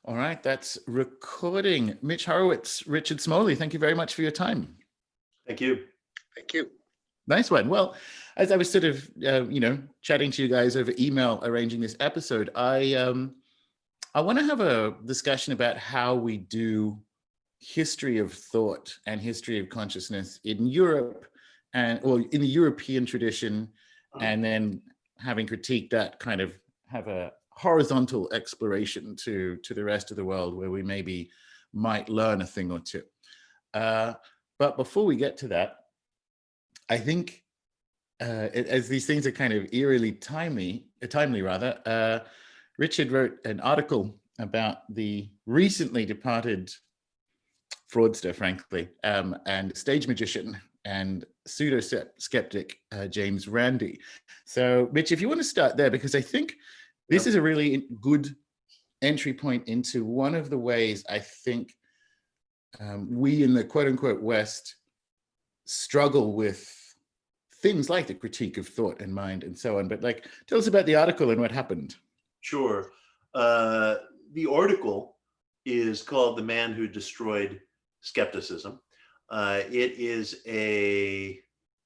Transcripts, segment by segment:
All right, that's recording. Mitch Horowitz, Richard Smoley, thank you very much for your time. Thank you. Thank you. Nice one. Well, as I was sort of, chatting to you guys over email, arranging this episode, I want to have a discussion about how we do history of thought and history of consciousness in Europe or in the European tradition, and then having critiqued that, kind of have a horizontal exploration to the rest of the world where we maybe might learn a thing or two. But before we get to that, I think as these things are kind of eerily timely, Richard wrote an article about the recently departed fraudster, frankly, and stage magician and pseudo-skeptic James Randi. So, Mitch, if you want to start there, because I think this is a really good entry point into one of the ways I think we in the quote-unquote West struggle with things like the critique of thought and mind and so on. But tell us about the article and what happened. Sure. The article is called "The Man Who Destroyed Skepticism." It is a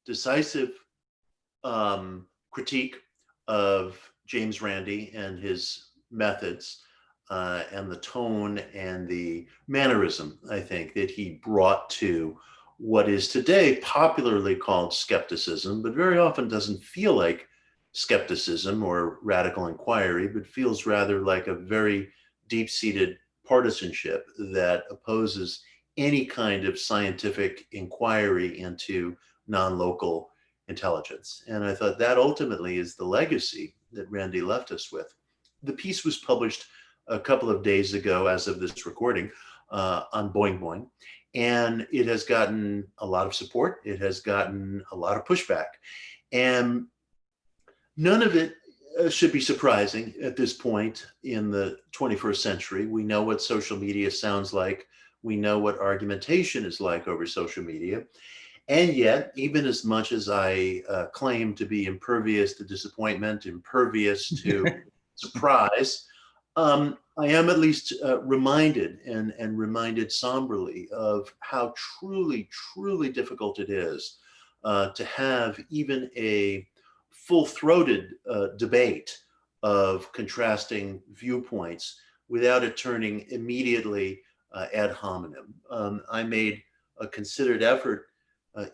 decisive critique of James Randi and his methods and the tone and the mannerism, I think, that he brought to what is today popularly called skepticism, but very often doesn't feel like skepticism or radical inquiry, but feels rather like a very deep-seated partisanship that opposes any kind of scientific inquiry into non-local intelligence. And I thought that ultimately is the legacy that Randi left us with. The piece was published a couple of days ago, as of this recording, on Boing Boing, and it has gotten a lot of support. It has gotten a lot of pushback, and none of it should be surprising at this point in the 21st century. We know what social media sounds like. We know what argumentation is like over social media. And yet, even as much as I claim to be impervious to disappointment, impervious to surprise, I am at least reminded and reminded somberly of how truly, truly difficult it is to have even a full-throated debate of contrasting viewpoints without it turning immediately ad hominem. I made a considered effort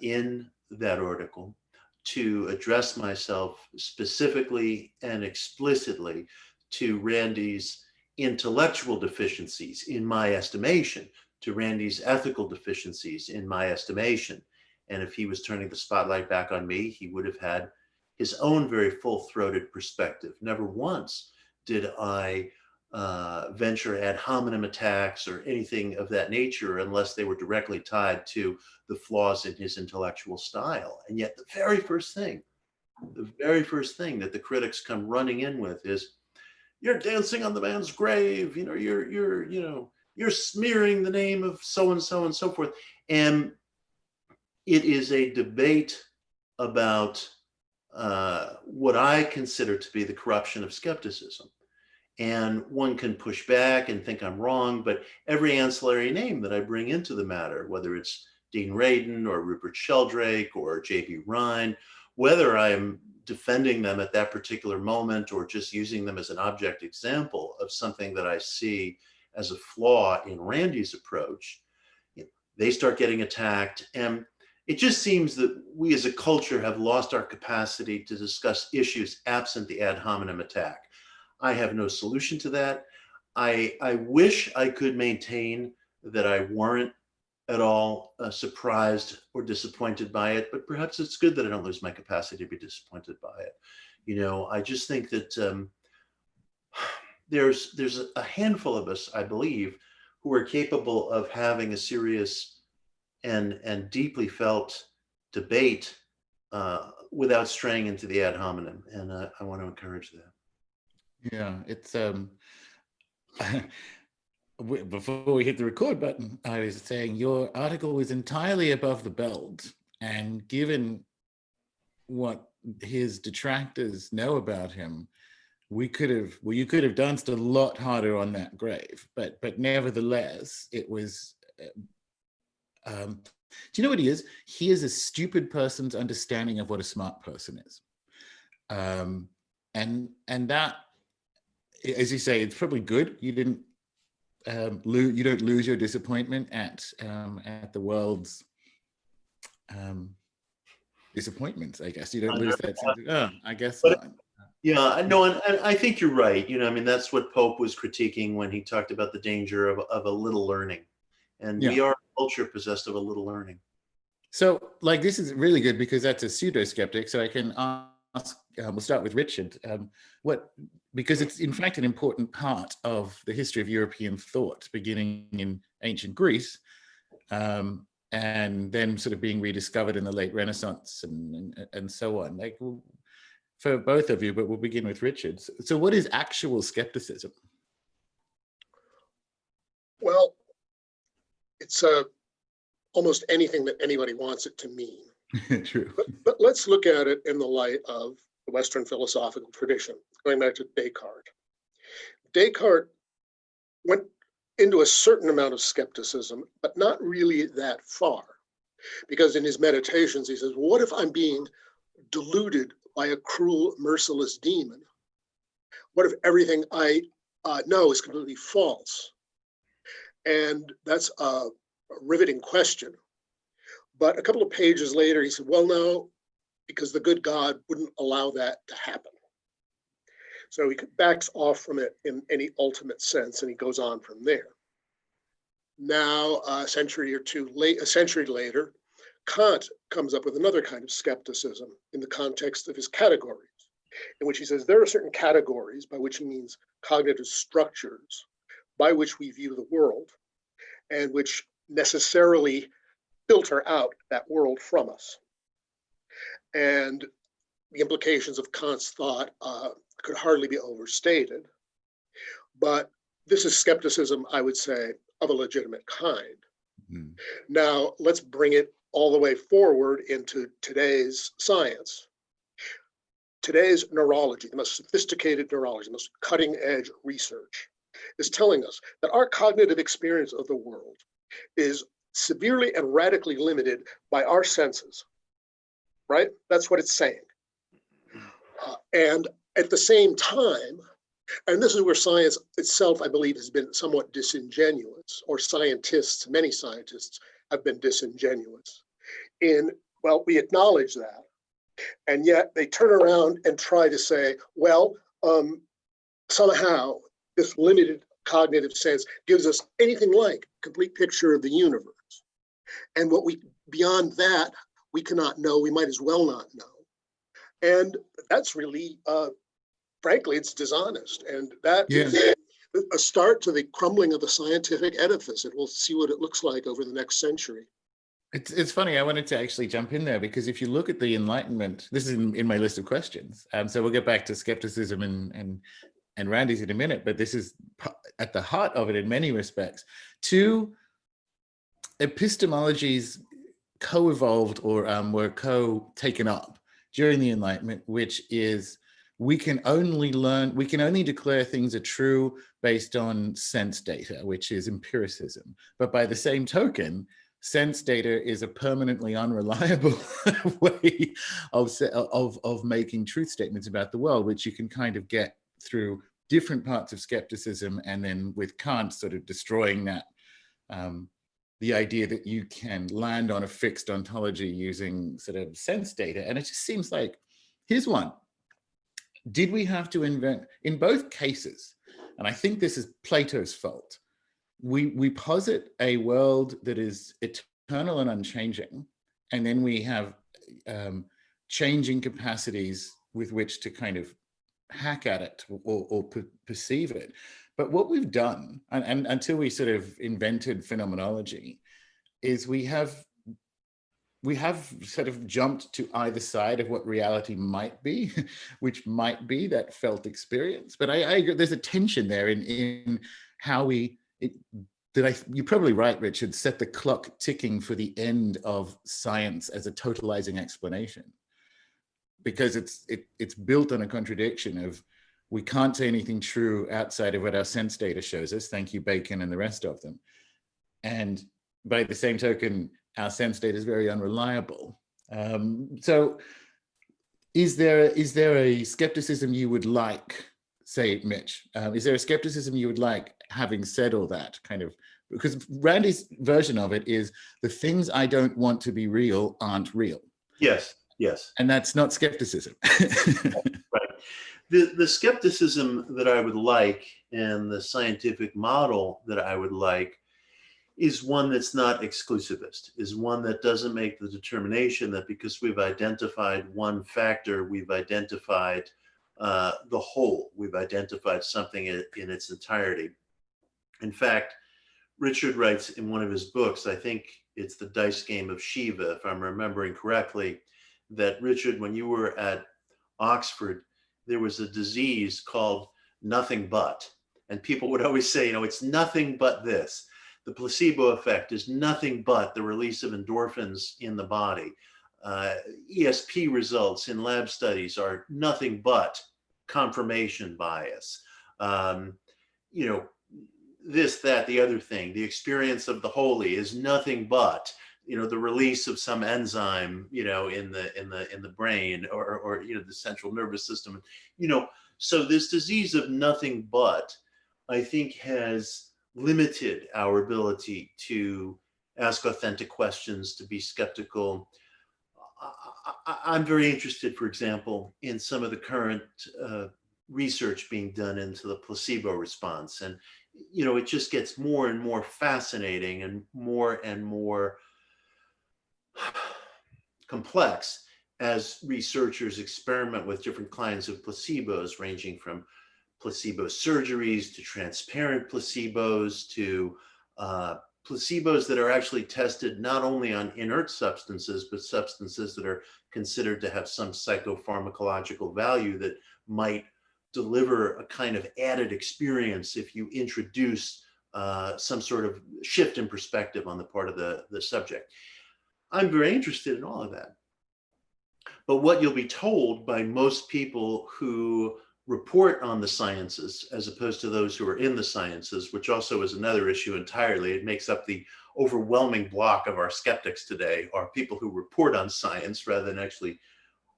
in that article to address myself specifically and explicitly to Randi's intellectual deficiencies, in my estimation, to Randi's ethical deficiencies, in my estimation. And if he was turning the spotlight back on me, he would have had his own very full-throated perspective. Never once did I venture ad hominem attacks or anything of that nature unless they were directly tied to the flaws in his intellectual style. And yet the very first thing that the critics come running in with is, "You're dancing on the man's grave, you're smearing the name of so-and-so and so forth." And it is a debate about what I consider to be the corruption of skepticism. And one can push back and think I'm wrong, but every ancillary name that I bring into the matter, whether it's Dean Radin or Rupert Sheldrake or J.B. Rhine, whether I am defending them at that particular moment or just using them as an object example of something that I see as a flaw in Randi's approach, they start getting attacked. And it just seems that we as a culture have lost our capacity to discuss issues absent the ad hominem attack. I have no solution to that. I wish I could maintain that I weren't at all surprised or disappointed by it, but perhaps it's good that I don't lose my capacity to be disappointed by it. I just think that there's a handful of us, I believe, who are capable of having a serious and deeply felt debate without straying into the ad hominem, and I want to encourage that. Yeah, it's before we hit the record button, I was saying your article was entirely above the belt, and given what his detractors know about him, you could have danced a lot harder on that grave, but nevertheless, it was. Do you know what he is? He is a stupid person's understanding of what a smart person is, and that, as you say, it's probably good. You didn't you don't lose your disappointment at the world's disappointments. I guess you don't lose that sense of, oh, I guess But not. yeah, no, and I think you're right. I mean, that's what Pope was critiquing when he talked about the danger of a little learning. And Yeah. we are a culture possessed of a little learning. So, like, this is really good because that's a pseudo-skeptic. So I can ask, we'll start with Richard, because it's in fact an important part of the history of European thought, beginning in ancient Greece, and then sort of being rediscovered in the late Renaissance and so on. Like, for both of you, but we'll begin with Richard. So what is actual skepticism? Well, it's almost anything that anybody wants it to mean. True. But let's look at it in the light of the Western philosophical tradition, going back to Descartes. Descartes went into a certain amount of skepticism, but not really that far. Because in his meditations, he says, what if I'm being deluded by a cruel, merciless demon? What if everything I know is completely false? And that's a riveting question. But a couple of pages later, he said, well, no, because the good God wouldn't allow that to happen. So he backs off from it in any ultimate sense, and he goes on from there. Now, a century later, Kant comes up with another kind of skepticism in the context of his categories, in which he says there are certain categories, by which he means cognitive structures, by which we view the world, and which necessarily filter out that world from us. And the implications of Kant's thought could hardly be overstated. But this is skepticism, I would say, of a legitimate kind. Mm. Now, let's bring it all the way forward into today's science. Today's neurology, the most sophisticated neurology, the most cutting edge research, is telling us that our cognitive experience of the world is severely and radically limited by our senses, right? That's what it's saying. And at the same time, and this is where science itself, I believe, has been somewhat disingenuous, or scientists, many scientists have been disingenuous well, we acknowledge that. And yet they turn around and try to say, well, somehow this limited cognitive sense gives us anything like a complete picture of the universe. And beyond that, we cannot know, we might as well not know. And that's really, frankly, it's dishonest. And that is a start to the crumbling of the scientific edifice. And we'll see what it looks like over the next century. It's funny, I wanted to actually jump in there because if you look at the Enlightenment, this is in my list of questions. So we'll get back to skepticism and Randi's in a minute, but this is at the heart of it in many respects. Two epistemologies co-evolved or were co-taken up during the Enlightenment, which is we can only declare things are true based on sense data, which is empiricism. But by the same token, sense data is a permanently unreliable way of making truth statements about the world, which you can kind of get through different parts of skepticism, and then with Kant sort of destroying that, the idea that you can land on a fixed ontology using sort of sense data. And it just seems like, here's one. Did we have to invent, in both cases, and I think this is Plato's fault, we posit a world that is eternal and unchanging, and then we have changing capacities with which to kind of hack at it or perceive it. But what we've done, and until we sort of invented phenomenology, is we have sort of jumped to either side of what reality might be, which might be that felt experience. But I agree, there's a tension there in how you're probably right, Richard, set the clock ticking for the end of science as a totalizing explanation, because it's built on a contradiction of we can't say anything true outside of what our sense data shows us. Thank you, Bacon and the rest of them. And by the same token, our sense data is very unreliable. So is there a skepticism you would like, say, Mitch? Is there a skepticism you would like, having said all that, kind of, because Randy's version of it is the things I don't want to be real aren't real. Yes, yes. And that's not skepticism. Right. The skepticism that I would like and the scientific model that I would like is one that's not exclusivist, is one that doesn't make the determination that because we've identified one factor, we've identified the whole, we've identified something in its entirety. In fact, Richard writes in one of his books, I think it's the Dice Game of Shiva, if I'm remembering correctly, that Richard, when you were at Oxford, there was a disease called nothing but. And people would always say, it's nothing but this. The placebo effect is nothing but the release of endorphins in the body. ESP results in lab studies are nothing but confirmation bias. This, that, the other thing, the experience of the holy is nothing but, the release of some enzyme, in the brain or the central nervous system, so this disease of nothing but, I think, has limited our ability to ask authentic questions, to be skeptical. I'm very interested, for example, in some of the current research being done into the placebo response. And, it just gets more and more fascinating and more complex as researchers experiment with different kinds of placebos, ranging from placebo surgeries to transparent placebos to placebos that are actually tested not only on inert substances, but substances that are considered to have some psychopharmacological value that might deliver a kind of added experience if you introduce some sort of shift in perspective on the part of the subject. I'm very interested in all of that. But what you'll be told by most people who report on the sciences, as opposed to those who are in the sciences, which also is another issue entirely, it makes up the overwhelming block of our skeptics today, are people who report on science rather than actually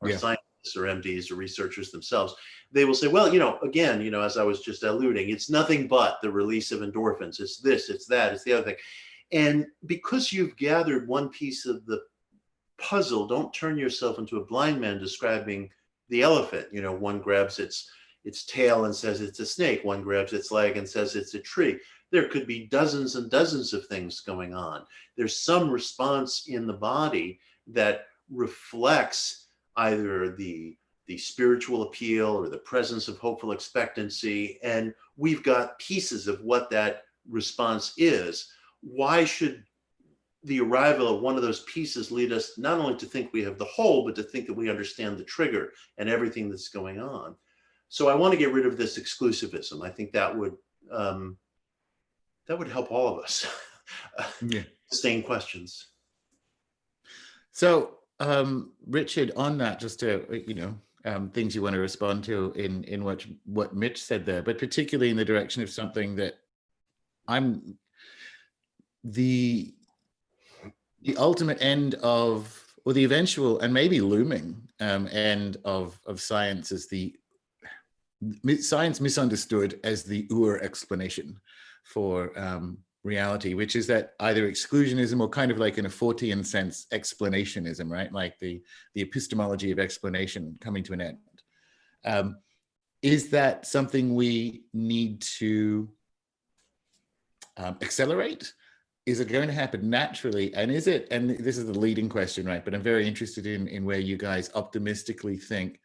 are scientists or MDs or researchers themselves. They will say, well, again, as I was just alluding, it's nothing but the release of endorphins. It's this, it's that, it's the other thing. And because you've gathered one piece of the puzzle, don't turn yourself into a blind man describing the elephant. One grabs its tail and says it's a snake. One grabs its leg and says it's a tree. There could be dozens and dozens of things going on. There's some response in the body that reflects either the spiritual appeal or the presence of hopeful expectancy. And we've got pieces of what that response is. Why should the arrival of one of those pieces lead us not only to think we have the whole, but to think that we understand the trigger and everything that's going on? So I want to get rid of this exclusivism. I think that would help all of us sustain questions. So Richard, on that, just to things you want to respond to in what Mitch said there, but particularly in the direction of something that I'm the ultimate end of, or the eventual and maybe looming end of science is the science misunderstood as the explanation for reality, which is that either exclusionism or kind of like in a Fortean sense, explanationism, right? Like the epistemology of explanation coming to an end. Is that something we need to accelerate? Is it going to happen naturally? And is it, and this is the leading question, right? But I'm very interested in where you guys optimistically think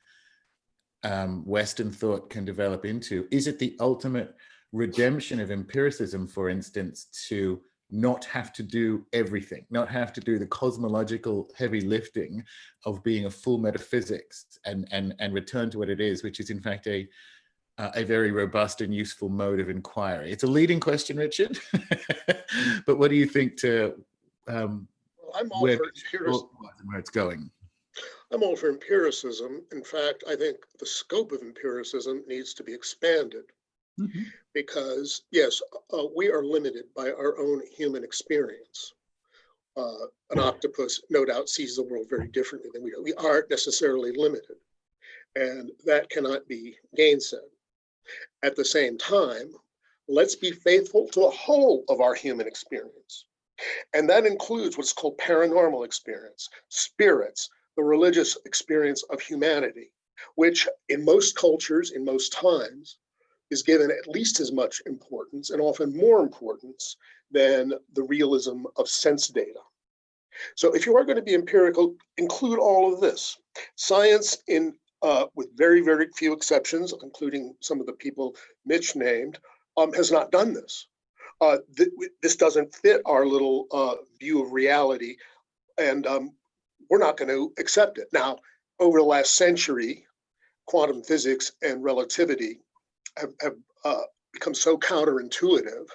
Western thought can develop into. Is it the ultimate redemption of empiricism, for instance, to not have to do everything, not have to do the cosmological heavy lifting of being a full metaphysics and return to what it is, which is in fact a very robust and useful mode of inquiry? It's a leading question, Richard, but what do you think to well, I'm all for where it's going? I'm all for empiricism. In fact, I think the scope of empiricism needs to be expanded Mhm. because, yes, we are limited by our own human experience. An octopus, no doubt, sees the world very differently than we do. We aren't necessarily limited, and that cannot be gainsaid. At the same time, let's be faithful to the whole of our human experience. And that includes what's called paranormal experience, spirits, the religious experience of humanity, which in most cultures, in most times, is given at least as much importance and often more importance than the realism of sense data. So if you are going to be empirical, include all of this. Science, with very, very few exceptions, including some of the people Mitch named, has not done this. This doesn't fit our little view of reality, and we're not going to accept it. Now, over the last century, quantum physics and relativity have become so counterintuitive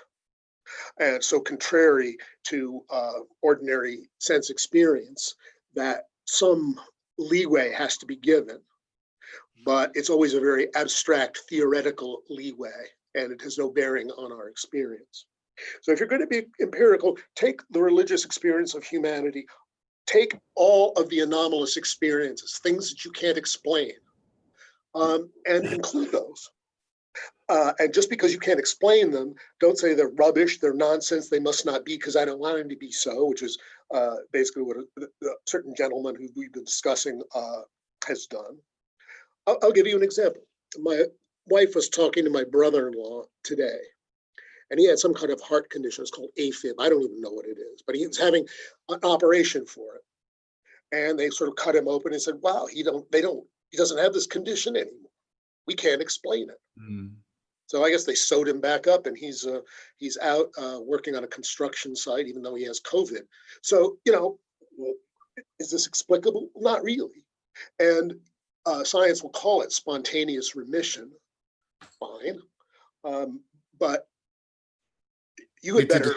and so contrary to ordinary sense experience that some leeway has to be given. But it's always a very abstract theoretical leeway, and it has no bearing on our experience. So if you're going to be empirical, take the religious experience of humanity, take all of the anomalous experiences, things that you can't explain, and include those. And just because you can't explain them, don't say they're rubbish, they're nonsense, they must not be because I don't want them to be so, which is basically what a certain gentleman who we've been discussing has done. I'll give you an example. My wife was talking to my brother-in-law today, and he had some kind of heart condition. It's called AFib. I don't even know what it is, but he was having an operation for it. And they sort of cut him open and said, wow, he doesn't have this condition anymore. We can't explain it. Mm. So I guess they sewed him back up, and he's out working on a construction site, even though he has COVID. So, is this explicable? Not really. And science will call it spontaneous remission. Fine. But you had better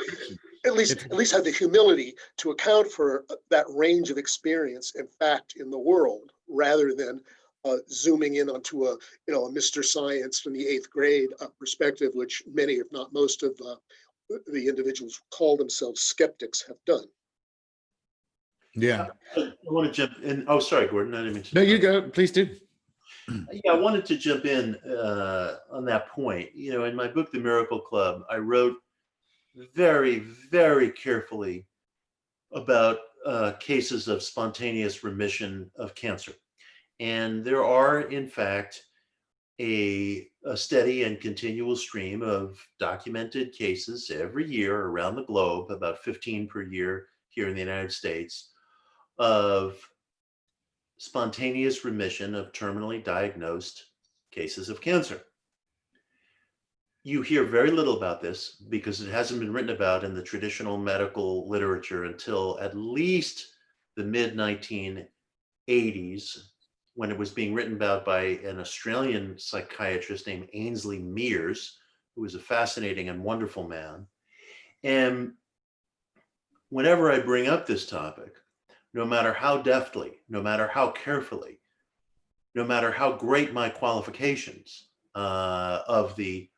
at least have the humility to account for that range of experience and fact in the world, rather than zooming in onto a Mr. Science from the 8th grade perspective, which many, if not most, of the individuals who call themselves skeptics have done. Yeah. I want to jump in. Oh, sorry, Gordon. I didn't mean to. No, you go. Please do. Yeah, I wanted to jump in on that point. In my book, The Miracle Club, I wrote very, very carefully about cases of spontaneous remission of cancer. And there are, in fact, a steady and continual stream of documented cases every year around the globe, about 15 per year here in the United States, of spontaneous remission of terminally diagnosed cases of cancer. You hear very little about this because it hasn't been written about in the traditional medical literature until at least the mid-1980s, when it was being written about by an Australian psychiatrist named Ainsley Mears, who was a fascinating and wonderful man. And whenever I bring up this topic, no matter how deftly, no matter how carefully, no matter how great my qualifications of the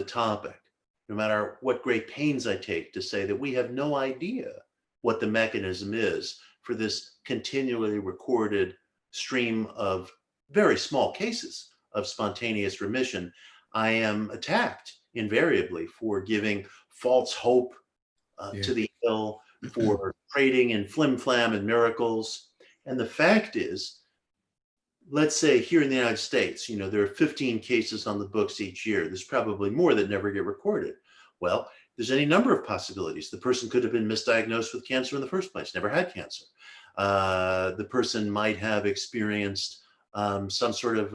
topic, no matter what great pains I take to say that we have no idea what the mechanism is for this continually recorded stream of very small cases of spontaneous remission, I am attacked invariably for giving false hope to the ill, for trading in flim flam and miracles. And the fact is, let's say here in the United States, there are 15 cases on the books each year. There's probably more that never get recorded. Well, there's any number of possibilities. The person could have been misdiagnosed with cancer in the first place, never had cancer. The person might have experienced some sort of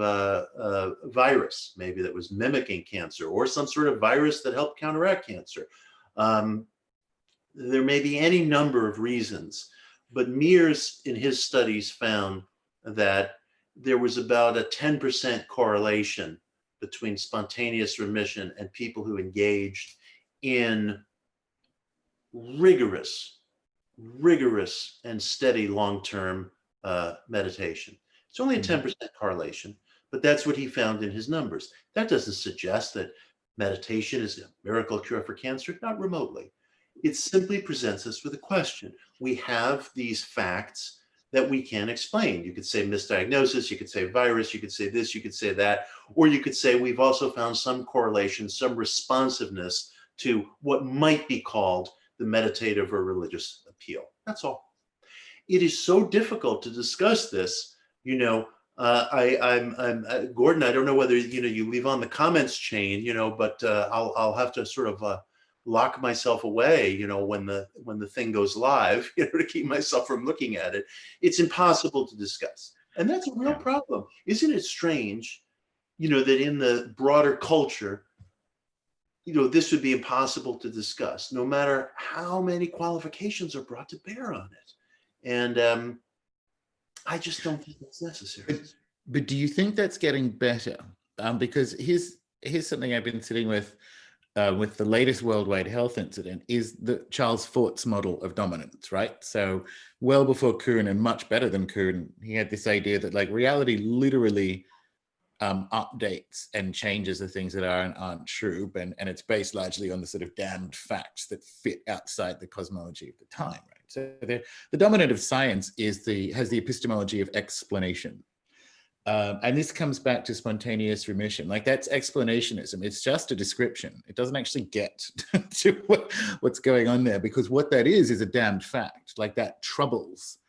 virus, maybe that was mimicking cancer, or some sort of virus that helped counteract cancer. There may be any number of reasons, but Mears in his studies found that there was about a 10% correlation between spontaneous remission and people who engaged in rigorous and steady long-term meditation. It's only a 10% correlation, but that's what he found in his numbers. That doesn't suggest that meditation is a miracle cure for cancer, not remotely. It simply presents us with a question. We have these facts that we can't explain. You could say misdiagnosis, you could say virus, you could say this, you could say that, or you could say we've also found some correlation, some responsiveness to what might be called the meditative or religious appeal. That's all. It is so difficult to discuss this. I'm Gordon. I don't know whether you leave on the comments chain, but I'll have to sort of lock myself away, when the thing goes live, to keep myself from looking at it. It's impossible to discuss, and that's a real problem. Isn't it strange, that in the broader culture, this would be impossible to discuss, no matter how many qualifications are brought to bear on it. And I just don't think that's necessary. But do you think that's getting better? Because here's something I've been sitting with the latest worldwide health incident, is the Charles Fort's model of dominance, right? So well before Kuhn and much better than Kuhn, he had this idea that like reality literally updates and changes the things that are and aren't true, and it's based largely on the sort of damned facts that fit outside the cosmology of the time, right? So the dominant of science has the epistemology of explanation. And this comes back to spontaneous remission. Like that's explanationism. It's just a description. It doesn't actually get to what's going on there, because what that is a damned fact. Like that troubles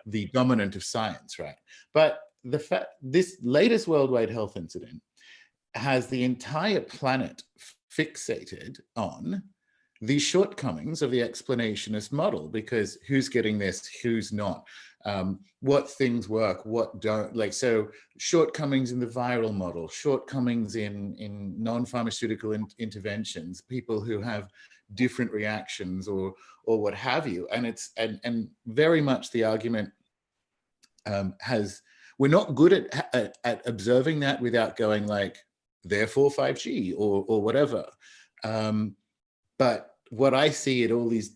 the dominant of science, right? But the fact, this latest worldwide health incident has the entire planet fixated on the shortcomings of the explanationist model, because who's getting this, who's not, what things work, what don't, like, so shortcomings in the viral model, shortcomings in non-pharmaceutical interventions, people who have different reactions or what have you. And it's, and very much the argument we're not good at observing that without going like, therefore 5G or whatever. But what I see at all these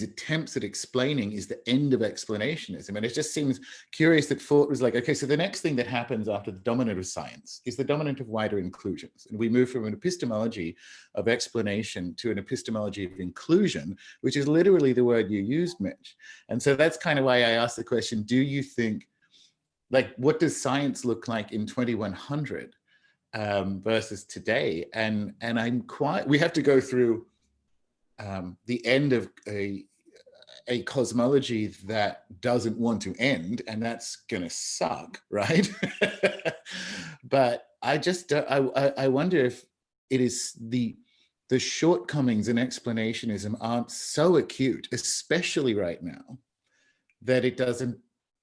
attempts at explaining is the end of explanationism. And it just seems curious that Fort was like, okay, so the next thing that happens after the dominant of science is the dominant of wider inclusions. And we move from an epistemology of explanation to an epistemology of inclusion, which is literally the word you used, Mitch. And so that's kind of why I asked the question, do you think, like, what does science look like in 2100 versus today? And we have to go through the end of a cosmology that doesn't want to end, and that's gonna suck, right? But I wonder if it is the shortcomings in explanationism aren't so acute, especially right now, that it doesn't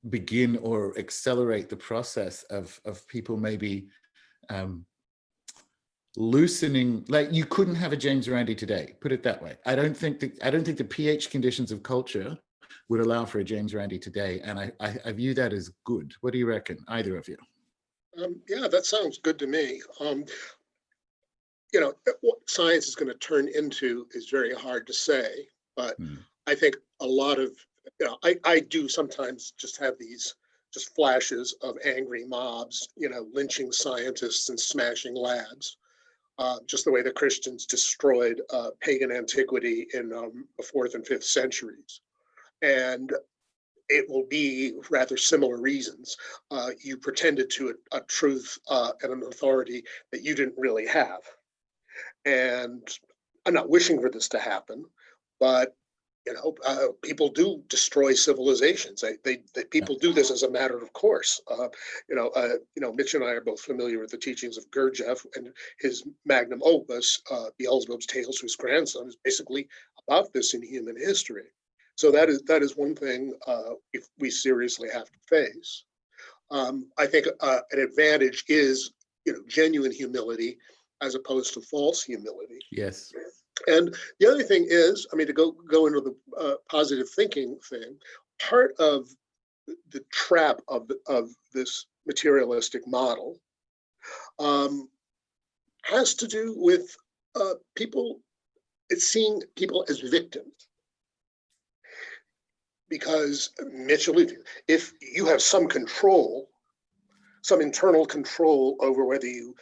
begin or accelerate the process of people maybe loosening. Like, you couldn't have a James Randi today, put it that way. I don't think the pH conditions of culture would allow for a James Randi today, and I view that as good. What do you reckon, either of you? Yeah, that sounds good to me. What science is going to turn into is very hard to say, but I think a lot of, I do sometimes just have these just flashes of angry mobs, lynching scientists and smashing labs, just the way the Christians destroyed pagan antiquity in the 4th and 5th centuries. And it will be rather similar reasons. You pretended to a truth and an authority that you didn't really have. And I'm not wishing for this to happen, but people do destroy civilizations. People do this as a matter of course. Mitch and I are both familiar with the teachings of Gurdjieff, and his magnum opus, Beelzebub's Tales to His Grandson, is basically about this in human history. So that is one thing if we seriously have to face. I think an advantage is genuine humility as opposed to false humility. Yes. And the other thing is, to go into the positive thinking thing, part of the trap of this materialistic model has to do with people, it's seeing people as victims. because Mitch alluded, if you have some control, some internal control over whether you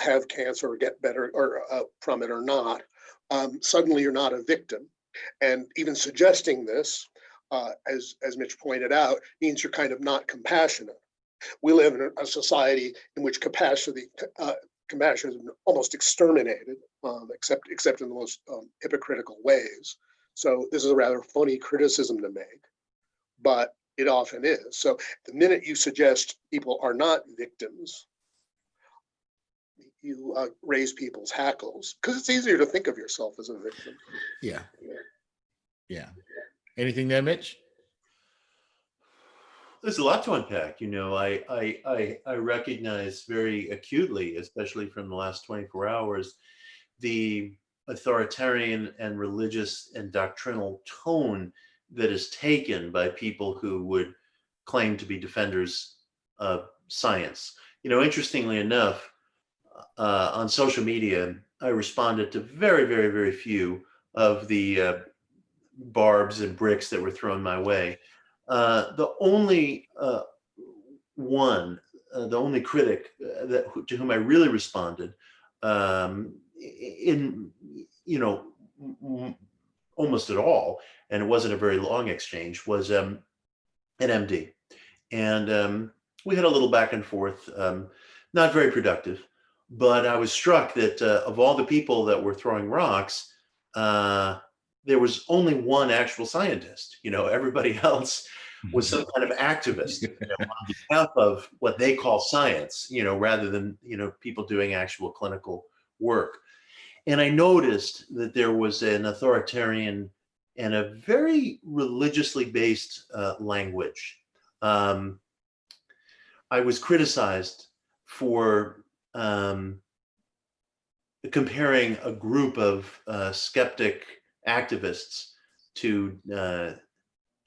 have cancer or get better or from it or not, suddenly you're not a victim. And even suggesting this, as Mitch pointed out, means you're kind of not compassionate. We live in a society in which compassion has been almost exterminated, except in the most hypocritical ways. So this is a rather funny criticism to make, but it often is. So the minute you suggest people are not victims, you raise people's hackles, because it's easier to think of yourself as a victim. Yeah. Anything there, Mitch? There's a lot to unpack. I recognize very acutely, especially from the last 24 hours, the authoritarian and religious and doctrinal tone that is taken by people who would claim to be defenders of science. Interestingly enough, on social media, I responded to very, very, very few of the barbs and bricks that were thrown my way. The only the only critic to whom I really responded, in almost at all, and it wasn't a very long exchange, was an MD, and we had a little back and forth, not very productive, but I was struck that of all the people that were throwing rocks, there was only one actual scientist. Everybody else was some kind of activist on behalf of what they call science, rather than, people doing actual clinical work. And I noticed that there was an authoritarian and a very religiously based language. I was criticized for comparing a group of skeptic activists to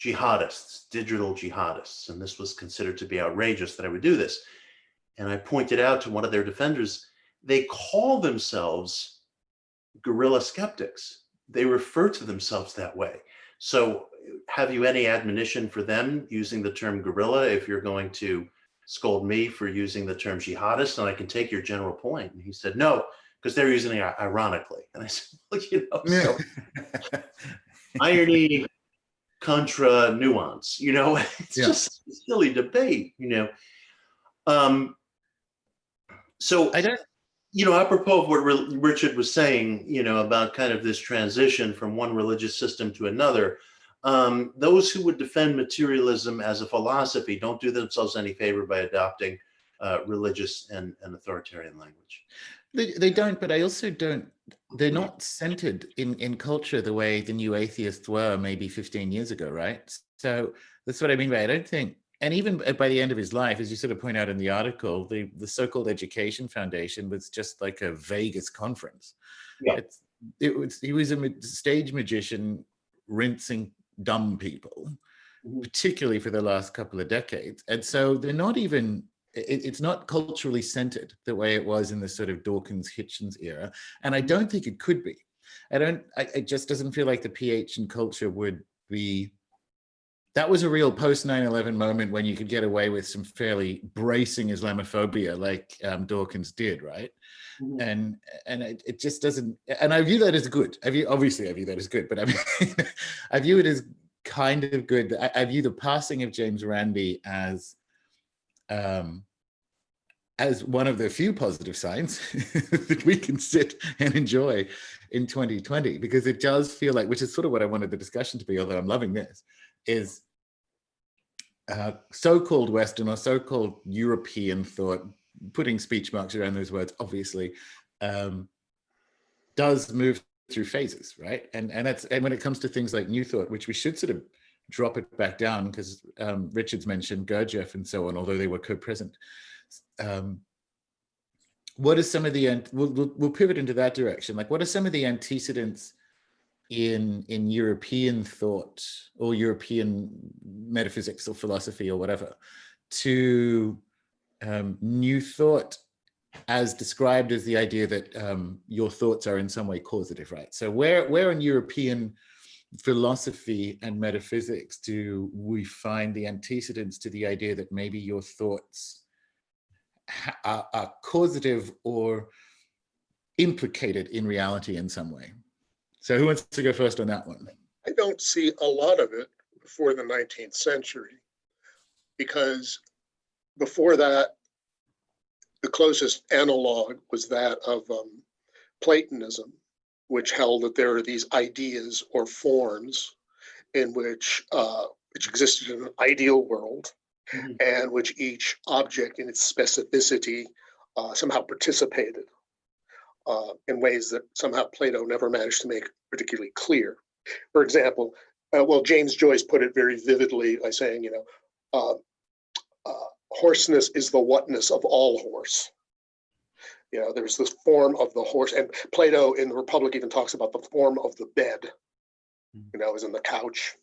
jihadists, digital jihadists. And this was considered to be outrageous that I would do this. And I pointed out to one of their defenders, they call themselves guerrilla skeptics. They refer to themselves that way. So have you any admonition for them using the term guerrilla if you're going to scold me for using the term jihadist? And I can take your general point. And he said, no, because they're using it ironically. And I said, well, so irony contra nuance, it's just a silly debate, So I don't, apropos of what Richard was saying, about kind of this transition from one religious system to another, those who would defend materialism as a philosophy don't do themselves any favor by adopting religious and authoritarian language. They don't, but I also don't, they're not centered in culture the way the new atheists were maybe 15 years ago, right? So that's what I mean by I don't think, and even by the end of his life, as you sort of point out in the article, the so-called Education Foundation was just like a Vegas conference. Yeah. He was a stage magician rinsing dumb people, particularly for the last couple of decades. And so they're not even, it's not culturally centered the way it was in the sort of Dawkins Hitchens era. And I don't think it could be. It just doesn't feel like the PH and culture would be, that was a real post 9/11 moment when you could get away with some fairly bracing Islamophobia like Dawkins did, right? And it just doesn't, and I view that as good. Obviously I view that as good, but I mean, I view it as kind of good. I view the passing of James Randi as one of the few positive signs that we can sit and enjoy in 2020, because it does feel like, which is sort of what I wanted the discussion to be, although I'm loving this, is so-called Western or so-called European thought, putting speech marks around those words, obviously, does move through phases, right? And when it comes to things like New Thought, which we should sort of drop it back down, because Richard's mentioned Gurdjieff and so on, although they were co-present. What are some of the, we'll pivot into that direction. Like, what are some of the antecedents in European thought or European metaphysics or philosophy or whatever to New Thought, as described as the idea that your thoughts are in some way causative, right? So where in European philosophy and metaphysics do we find the antecedents to the idea that maybe your thoughts are causative or implicated in reality in some way? So who wants to go first on that one? I don't see a lot of it before the 19th century, because before that, the closest analog was that of Platonism, which held that there are these ideas or forms in which existed in an ideal world, and which each object in its specificity somehow participated in ways that somehow Plato never managed to make particularly clear. For example, well, James Joyce put it very vividly by saying, hoarseness is the whatness of all horse. There's this form of the horse, and Plato in the Republic even talks about the form of the bed, as in the couch.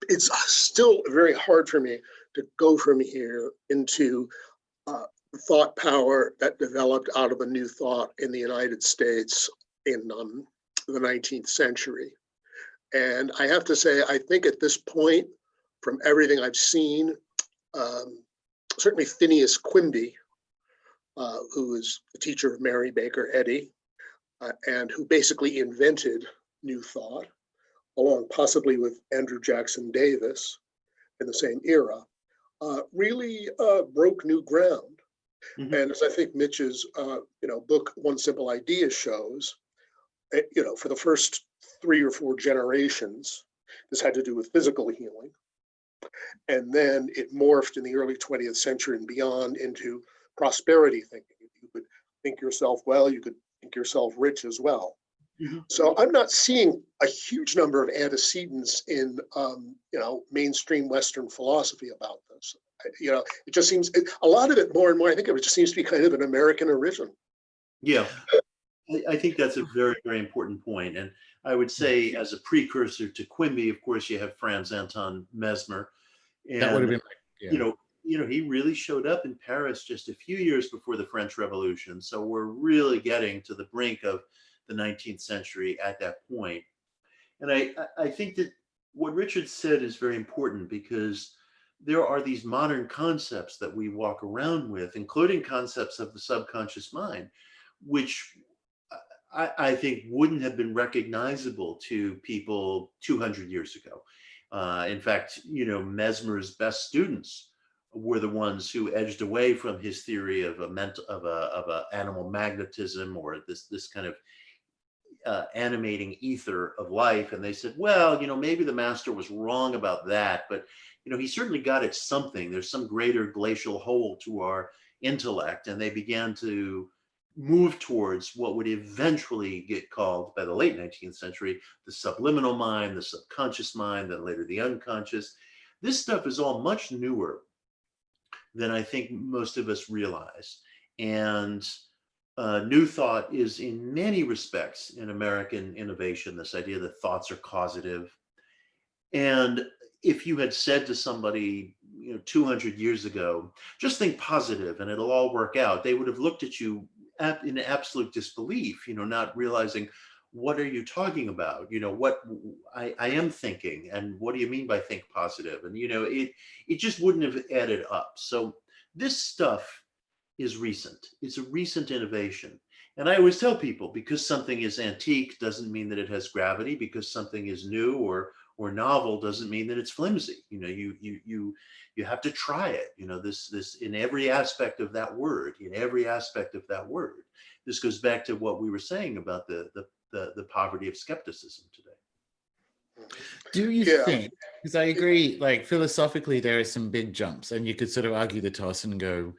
It's still very hard for me to go from here into thought power that developed out of a new thought in the United States in the 19th century. And I have to say, I think at this point, from everything I've seen, certainly Phineas Quimby, who was the teacher of Mary Baker Eddy, and who basically invented New Thought, along possibly with Andrew Jackson Davis in the same era, really broke new ground. And as I think Mitch's book, One Simple Idea shows, for the first 3 or 4 generations, this had to do with physical healing. And then it morphed in the early 20th century and beyond into prosperity thinking. You could think yourself well, you could think yourself rich as well. So I'm not seeing a huge number of antecedents in mainstream Western philosophy about this. It just seems a lot of it more and more, I think it just seems to be kind of an American origin. Yeah, I think that's a very, very important point. And I would say, as a precursor to Quimby, of course, you have Franz Anton Mesmer. And, that would have been, he really showed up in Paris just a few years before the French Revolution. So we're really getting to the brink of the 19th century at that point. And I think that what Richard said is very important, because there are these modern concepts that we walk around with, including concepts of the subconscious mind, which I think wouldn't have been recognizable to people 200 years ago. In fact, Mesmer's best students were the ones who edged away from his theory of a animal magnetism, or this kind of animating ether of life. And they said, well, maybe the master was wrong about that, but he certainly got at something. There's some greater glacial hole to our intellect. And they began to move towards what would eventually get called, by the late 19th century, the subliminal mind, the subconscious mind, then later the unconscious. This stuff is all much newer than I think most of us realize. And New Thought is, in many respects, an American innovation, this idea that thoughts are causative. And if you had said to somebody 200 years ago, just think positive and it'll all work out, they would have looked at you in absolute disbelief, not realizing, what are you talking about? What I am thinking, and what do you mean by think positive? And it just wouldn't have added up. So this stuff is recent. It's a recent innovation. And I always tell people, because something is antique doesn't mean that it has gravity. Because something is new or novel doesn't mean that it's flimsy. You have to try it. This in every aspect of that word. This goes back to what we were saying about the poverty of skepticism today. Do you think, because I agree, like philosophically, there are some big jumps, and you could sort of argue the toss and go,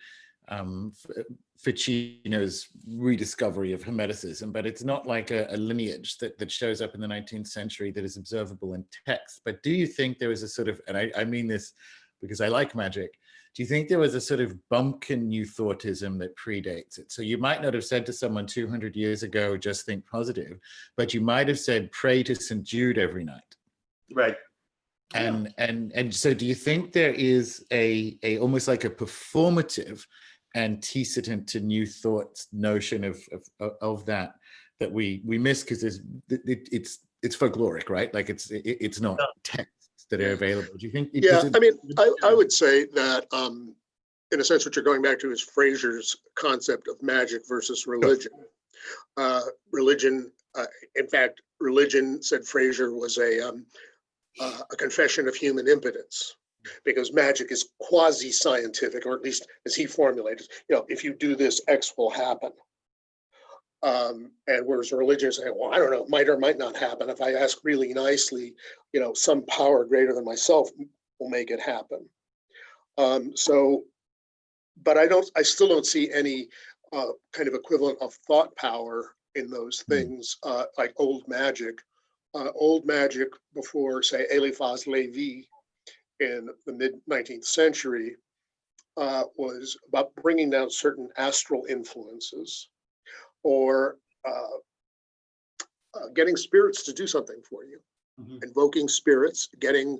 Ficino's rediscovery of Hermeticism, but it's not like a lineage that shows up in the 19th century that is observable in text. But do you think there was a sort of, and I mean this because I like magic, do you think there was a sort of bumpkin New Thoughtism that predates it? So you might not have said to someone 200 years ago, just think positive, but you might have said, pray to St. Jude every night. Right. And so do you think there is a almost like a performative antecedent to New Thought's notion of that we miss, because it's it's folkloric, right? Like it's not texts that are available. Do you think? Yeah, I mean, I would say that in a sense, what you're going back to is Fraser's concept of magic versus religion. Religion, in fact, religion, said Fraser, was a confession of human impotence, because magic is quasi-scientific, or at least as he formulated, if you do this, X will happen. And whereas religion is saying, well, I don't know, might or might not happen. If I ask really nicely, some power greater than myself will make it happen. But I still don't see any kind of equivalent of thought power in those things, like old magic. Old magic before, say, Eliphas Levi in the mid-19th century was about bringing down certain astral influences, or getting spirits to do something for you. Invoking spirits, getting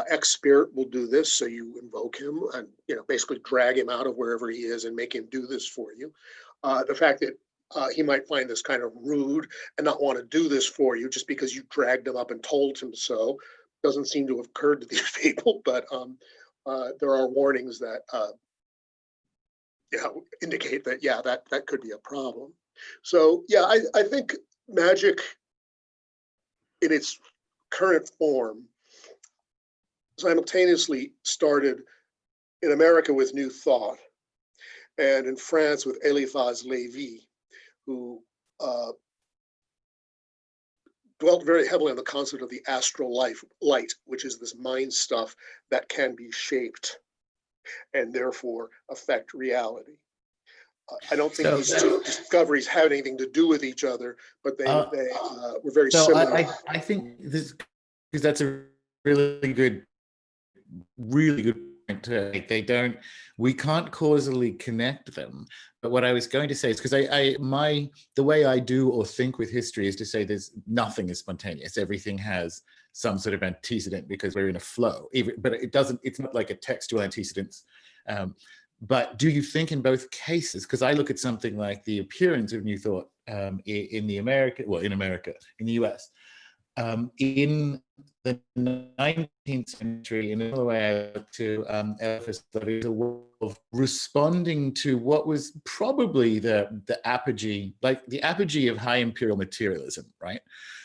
X spirit will do this, so you invoke him and basically drag him out of wherever he is and make him do this for you. The fact that he might find this kind of rude and not want to do this for you just because you dragged him up and told him so doesn't seem to have occurred to these people, but there are warnings that indicate that that could be a problem. So I think magic in its current form simultaneously started in America with New Thought, and in France with Eliphas Levi, who dwelt very heavily on the concept of the astral light, which is this mind stuff that can be shaped and therefore affect reality. I don't think these two discoveries had anything to do with each other, but they were very similar. I think this, because that's a really good point to make. We can't causally connect them. But what I was going to say is, because the way I do or think with history is to say nothing is spontaneous. Everything has some sort of antecedent because we're in a flow. But it's not like a textual antecedent. But do you think in both cases, because I look at something like the appearance of New Thought in the US, in the 19th century, in another way I look to Eliphas Levi, a way of responding to what was probably the apogee, like the apogee of high imperial materialism, right?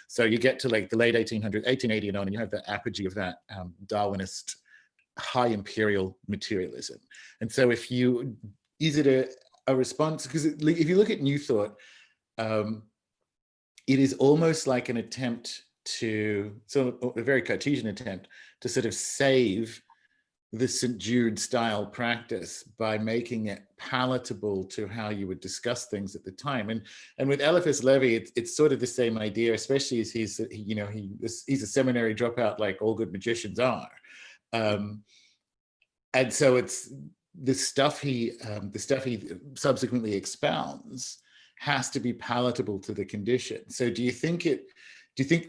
So you get to like the late 1800s, 1880 and on, and you have the apogee of that Darwinist high imperial materialism. And so is it a response? Because if you look at New Thought, it is almost like an attempt a very Cartesian attempt to sort of save the St. Jude style practice by making it palatable to how you would discuss things at the time. And with Eliphas Levi, it's sort of the same idea, especially as he's a seminary dropout like all good magicians are. And so it's the stuff he subsequently expounds has to be palatable to the condition. So do you think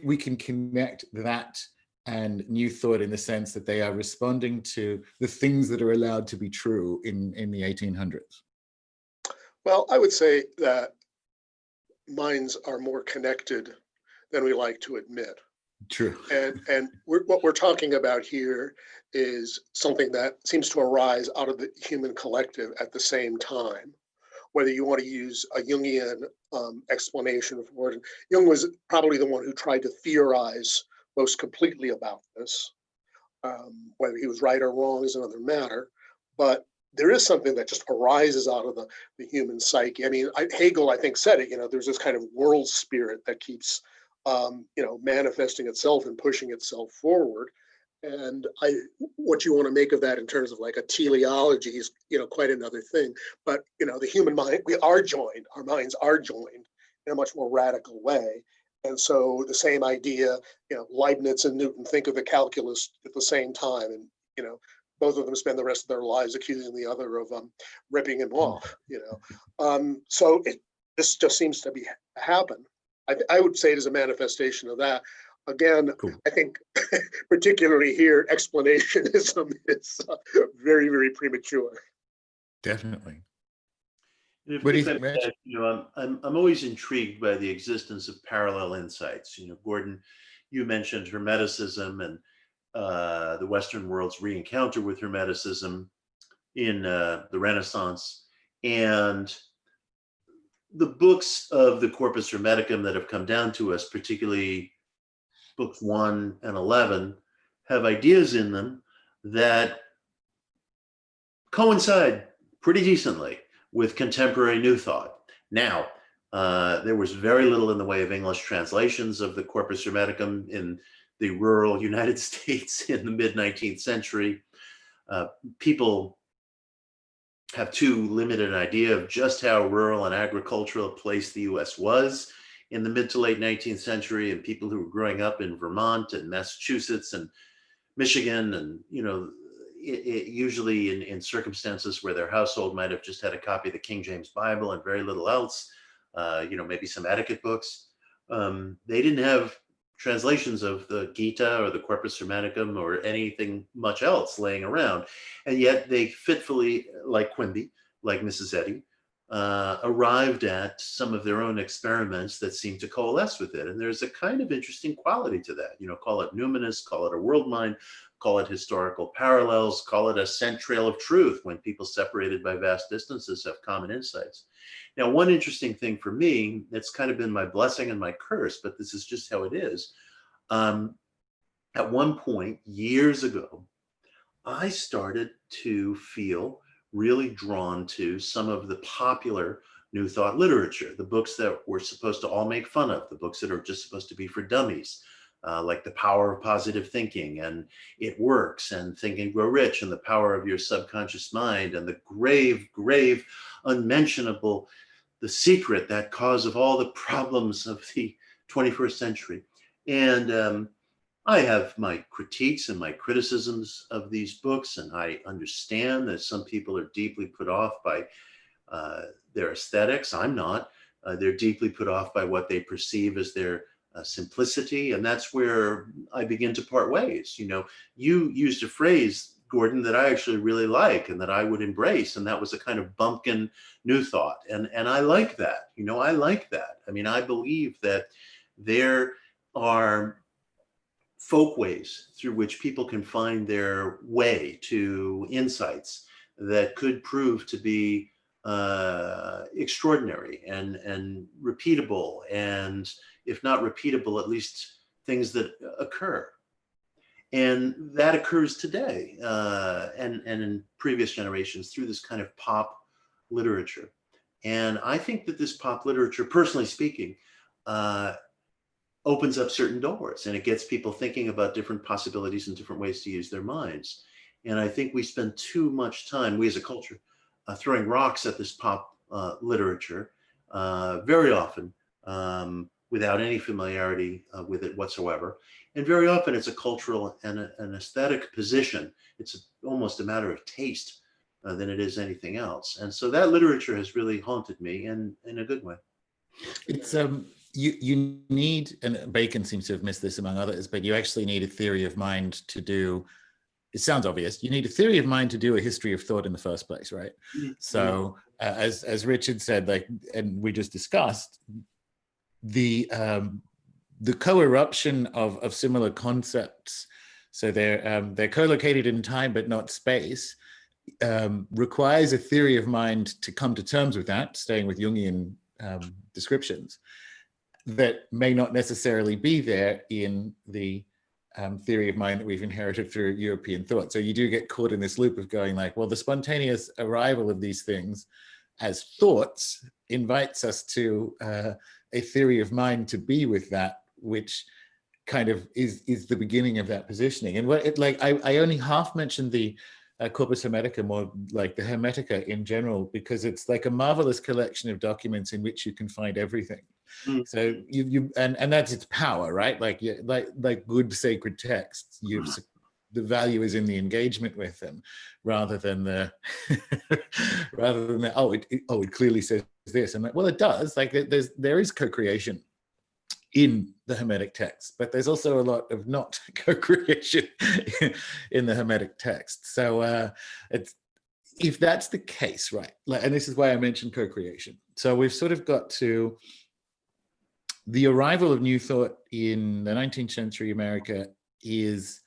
we can connect that and New Thought in the sense that they are responding to the things that are allowed to be true in the 1800s? Well, I would say that minds are more connected than we like to admit. True. And what we're talking about here is something that seems to arise out of the human collective at the same time. Whether you want to use a Jungian explanation for it. Jung was probably the one who tried to theorize most completely about this. Whether he was right or wrong is another matter. But there is something that just arises out of the human psyche. I mean, Hegel, I think, said it, there's this kind of world spirit that keeps manifesting itself and pushing itself forward. And what you want to make of that in terms of like a teleology is, quite another thing. But, the human mind, our minds are joined in a much more radical way. And so the same idea, Leibniz and Newton think of the calculus at the same time. And, both of them spend the rest of their lives accusing the other of ripping him off, So this just seems to be happen. I would say it is a manifestation of that. Again, cool. I think particularly here, explanationism is very, very premature. Definitely. If, What do you if I think, Mitch? may, I'm always intrigued by the existence of parallel insights. Gordon, you mentioned Hermeticism and the Western world's re-encounter with Hermeticism in the Renaissance, and the books of the Corpus Hermeticum that have come down to us, particularly books 1 and 11, have ideas in them that coincide pretty decently with contemporary New Thought. Now, there was very little in the way of English translations of the Corpus Hermeticum in the rural United States in the mid-19th century. People have too limited an idea of just how rural and agricultural a place the US was in the mid to late 19th century, and people who were growing up in Vermont and Massachusetts and Michigan, and usually in circumstances where their household might have just had a copy of the King James Bible and very little else, maybe some etiquette books. They didn't have translations of the Gita or the Corpus Hermeticum or anything much else laying around. And yet they fitfully, like Quimby, like Mrs. Eddy, arrived at some of their own experiments that seem to coalesce with it. And there's a kind of interesting quality to that. Call it numinous, call it a world mind, call it historical parallels, call it a scent trail of truth when people separated by vast distances have common insights. Now, one interesting thing for me, it's kind of been my blessing and my curse, but this is just how it is. At one point, years ago, I started to feel really drawn to some of the popular New Thought literature, the books that we're supposed to all make fun of, the books that are just supposed to be for dummies, like The Power of Positive Thinking and It Works and Think and Grow Rich and The Power of Your Subconscious Mind and the grave, unmentionable, The Secret, That Cause of All the Problems of the 21st Century. And I have my critiques and my criticisms of these books, and I understand that some people are deeply put off by their aesthetics. I'm not. They're deeply put off by what they perceive as their simplicity, and that's where I begin to part ways. You used a phrase, Gordon, that I actually really like and that I would embrace, and that was a kind of bumpkin New Thought, and I like that. I like that. I mean, I believe that there are folkways through which people can find their way to insights that could prove to be extraordinary and repeatable, and if not repeatable, at least things that occur. And that occurs today and in previous generations through this kind of pop literature. And I think that this pop literature, personally speaking, opens up certain doors, and it gets people thinking about different possibilities and different ways to use their minds. And I think we spend too much time, we as a culture, throwing rocks at this pop literature very often without any familiarity with it whatsoever. And very often it's a cultural and an aesthetic position. It's almost a matter of taste than it is anything else. And so that literature has really haunted me in a good way. It's you need, and Bacon seems to have missed this among others, but you actually need a theory of mind to do, it sounds obvious, you need a theory of mind to do a history of thought in the first place, right? Mm-hmm. So as Richard said, like, and we just discussed, the co-eruption of similar concepts, so they're co-located in time but not space, requires a theory of mind to come to terms with that, staying with Jungian descriptions, that may not necessarily be there in the theory of mind that we've inherited through European thought. So you do get caught in this loop of going like, well, the spontaneous arrival of these things as thoughts invites us to a theory of mind to be with that, which kind of is the beginning of that positioning. And what I only half mentioned the Corpus Hermeticum, or like the Hermetica in general, because it's like a marvelous collection of documents in which you can find everything. Mm. So and that's its power, right? Like good sacred texts, the value is in the engagement with them, rather than the it clearly says this, and like, well, it does. Like there is co-creation in the Hermetic text, but there's also a lot of not co-creation in the Hermetic text. So if that's the case, right, and this is why I mentioned co-creation. So we've sort of got to the arrival of new thought in the 19th century America is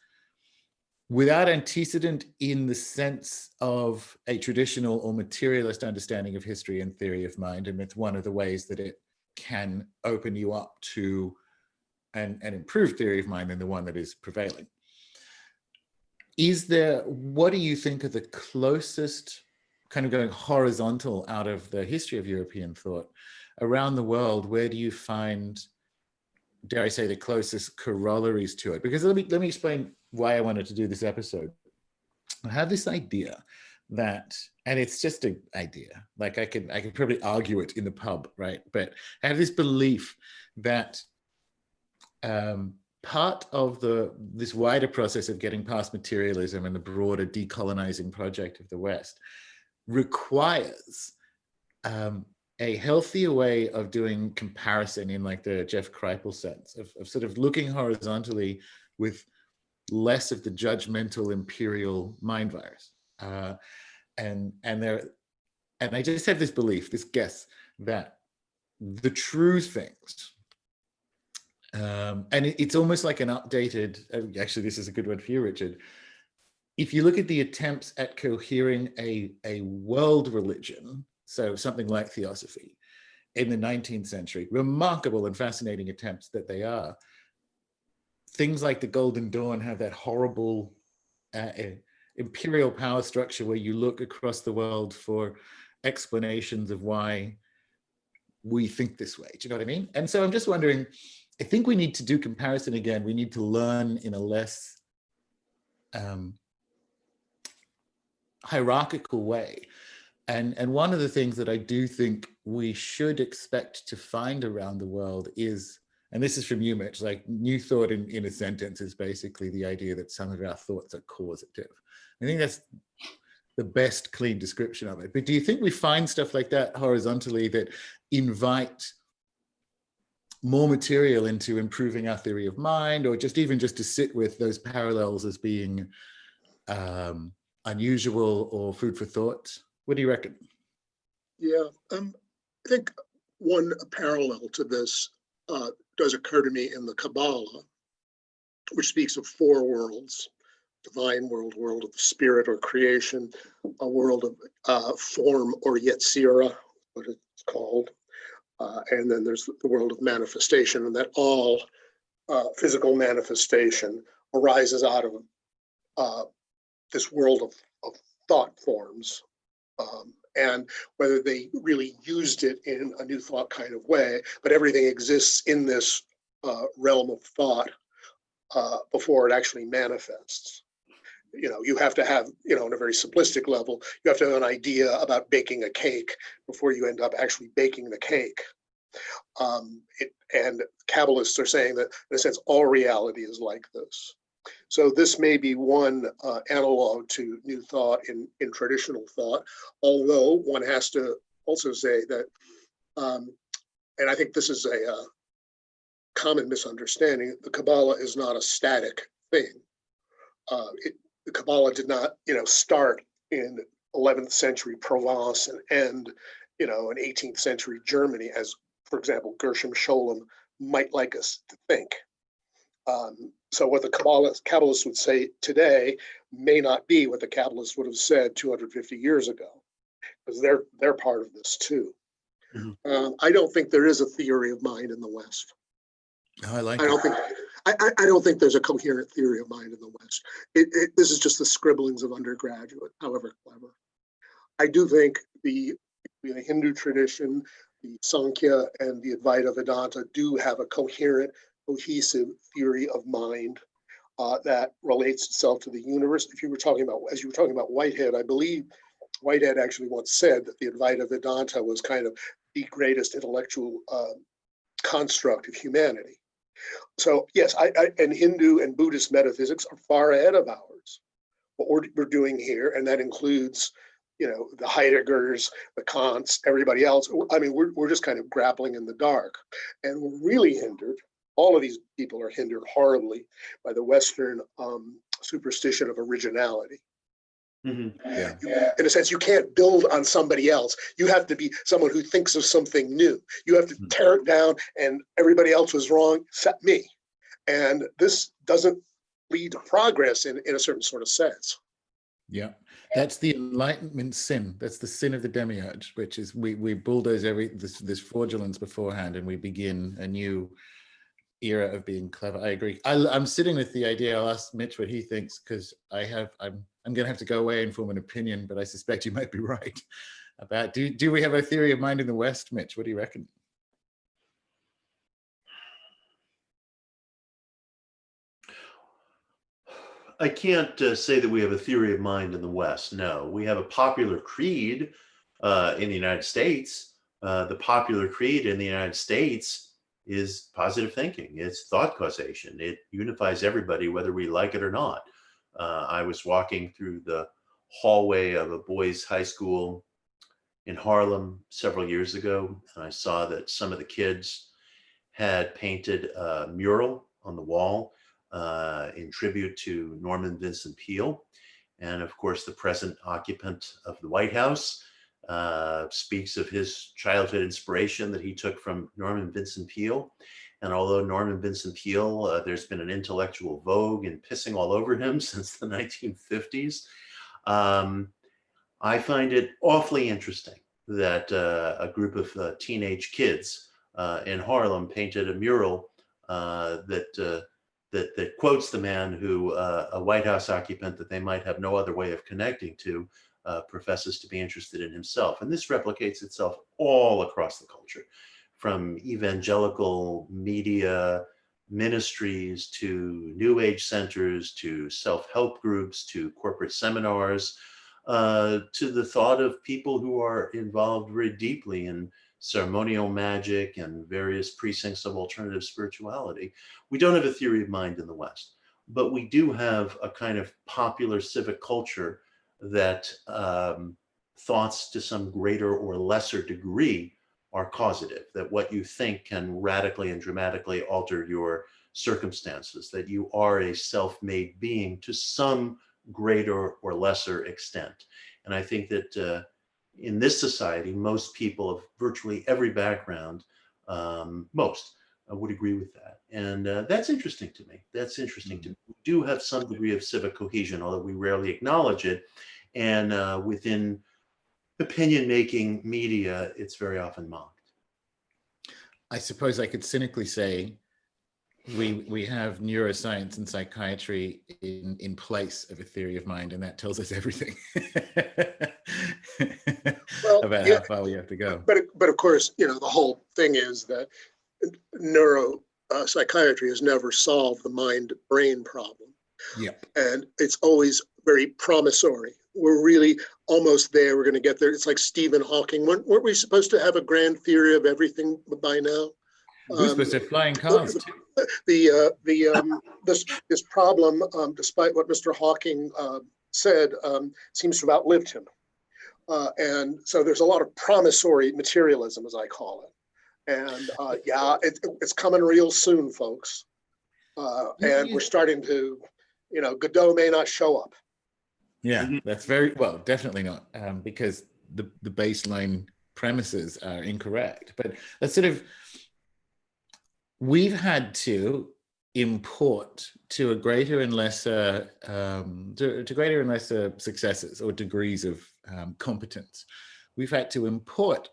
without antecedent in the sense of a traditional or materialist understanding of history and theory of mind. And it's one of the ways that it can open you up to an improved theory of mind than the one that is prevailing. What do you think are the closest, kind of going horizontal out of the history of European thought around the world? Where do you find, dare I say, the closest corollaries to it? Because let me explain why I wanted to do this episode. I have this idea that, and it's just an idea, like I could probably argue it in the pub, right? But I have this belief that part of this wider process of getting past materialism and the broader decolonizing project of the West requires a healthier way of doing comparison in like the Jeff Kripal sense of sort of looking horizontally with less of the judgmental imperial mind virus. And I just have this belief, this guess, that the true things, and it's almost like an updated, actually, this is a good one for you, Richard. If you look at the attempts at cohering a world religion, so something like theosophy, in the 19th century, remarkable and fascinating attempts that they are, things like the Golden Dawn have that horrible imperial power structure where you look across the world for explanations of why we think this way. Do you know what I mean? And so I'm just wondering, I think we need to do comparison again. We need to learn in a less hierarchical way. And one of the things that I do think we should expect to find around the world is, and this is from you, Mitch, like new thought in a sentence is basically the idea that some of our thoughts are causative. I think that's the best clean description of it. But do you think we find stuff like that horizontally that invite more material into improving our theory of mind, or just even just to sit with those parallels as being unusual or food for thought? What do you reckon? Yeah, I think one parallel to this does occur to me in the Kabbalah, which speaks of four worlds: divine world, world of the spirit or creation, a world of form or yetzirah, what it's called, and then there's the world of manifestation, and that all physical manifestation arises out of this world of thought forms. And whether they really used it in a new thought kind of way, but everything exists in this realm of thought before it actually manifests. You know, you have to have, on a very simplistic level, you have to have an idea about baking a cake before you end up actually baking the cake. And Kabbalists are saying that, in a sense, all reality is like this. So this may be one analog to new thought in traditional thought, although one has to also say that, and I think this is a common misunderstanding, the Kabbalah is not a static thing. The Kabbalah did not, start in 11th century Provence and end, in 18th century Germany, as, for example, Gershom Scholem might like us to think. So what the Kabbalists would say today may not be what the Kabbalists would have said 250 years ago, because they're part of this too. Mm-hmm. I don't think there is a theory of mind in the West. Oh, I don't think there's a coherent theory of mind in the West. This is just the scribblings of undergraduate, however clever. I do think the Hindu tradition, the Sankhya and the Advaita Vedanta do have a coherent, cohesive theory of mind that relates itself to the universe. As you were talking about Whitehead, I believe Whitehead actually once said that the Advaita Vedanta was kind of the greatest intellectual construct of humanity. So yes, and Hindu and Buddhist metaphysics are far ahead of ours. What we're doing here, and that includes, the Heideggers, the Kants, everybody else. I mean, we're just kind of grappling in the dark, and we're really hindered. All of these people are hindered horribly by the Western superstition of originality. Yeah. In a sense, you can't build on somebody else. You have to be someone who thinks of something new. You have to tear it down, and everybody else was wrong except me. And this doesn't lead to progress in a certain sort of sense. Yeah, that's the Enlightenment sin. That's the sin of the demiurge, which is we bulldoze this fraudulence beforehand, and we begin a new era of being clever. I agree. I'm sitting with the idea. I'll ask Mitch what he thinks, because I'm going to have to go away and form an opinion, but I suspect you might be right about. Do we have a theory of mind in the West, Mitch? What do you reckon? I can't say that we have a theory of mind in the West. No, we have a popular creed in the United States. The popular creed in the United States is positive thinking. It's thought causation. It unifies everybody, whether we like it or not. I was walking through the hallway of a boys' high school in Harlem several years ago, and I saw that some of the kids had painted a mural on the wall in tribute to Norman Vincent Peale. And of course, the present occupant of the White House speaks of his childhood inspiration that he took from Norman Vincent Peale. And although Norman Vincent Peale, there's been an intellectual vogue in pissing all over him since the 1950s, I find it awfully interesting that a group of teenage kids in Harlem painted a mural that quotes the man who, a White House occupant that they might have no other way of connecting to, professes to be interested in himself. And this replicates itself all across the culture, from evangelical media ministries to New Age centers to self-help groups to corporate seminars, to the thought of people who are involved very deeply in ceremonial magic and various precincts of alternative spirituality. We don't have a theory of mind in the West, but we do have a kind of popular civic culture that thoughts to some greater or lesser degree are causative, that what you think can radically and dramatically alter your circumstances, that you are a self-made being to some greater or lesser extent. And I think that in this society, most people of virtually every background, most would agree with that. And that's interesting to me. That's interesting to me. We do have some degree of civic cohesion, although we rarely acknowledge it. And within opinion-making media, it's very often mocked. I suppose I could cynically say we have neuroscience and psychiatry in place of a theory of mind, and that tells us everything about how far we have to go. But of course, the whole thing is that psychiatry has never solved the mind-brain problem. Yep. And it's always very promissory. We're really almost there. We're going to get there. It's like Stephen Hawking. Weren't we supposed to have a grand theory of everything by now? We're supposed to have flying cars too. This problem, despite what Mr. Hawking said, seems to have outlived him. And so there's a lot of promissory materialism, as I call it. And it's coming real soon, folks. And we're starting to, Godot may not show up. Yeah, that's very well, definitely not, because the baseline premises are incorrect. But that's sort of, we've had to import to a greater and lesser, to greater and lesser successes or degrees of competence. We've had to import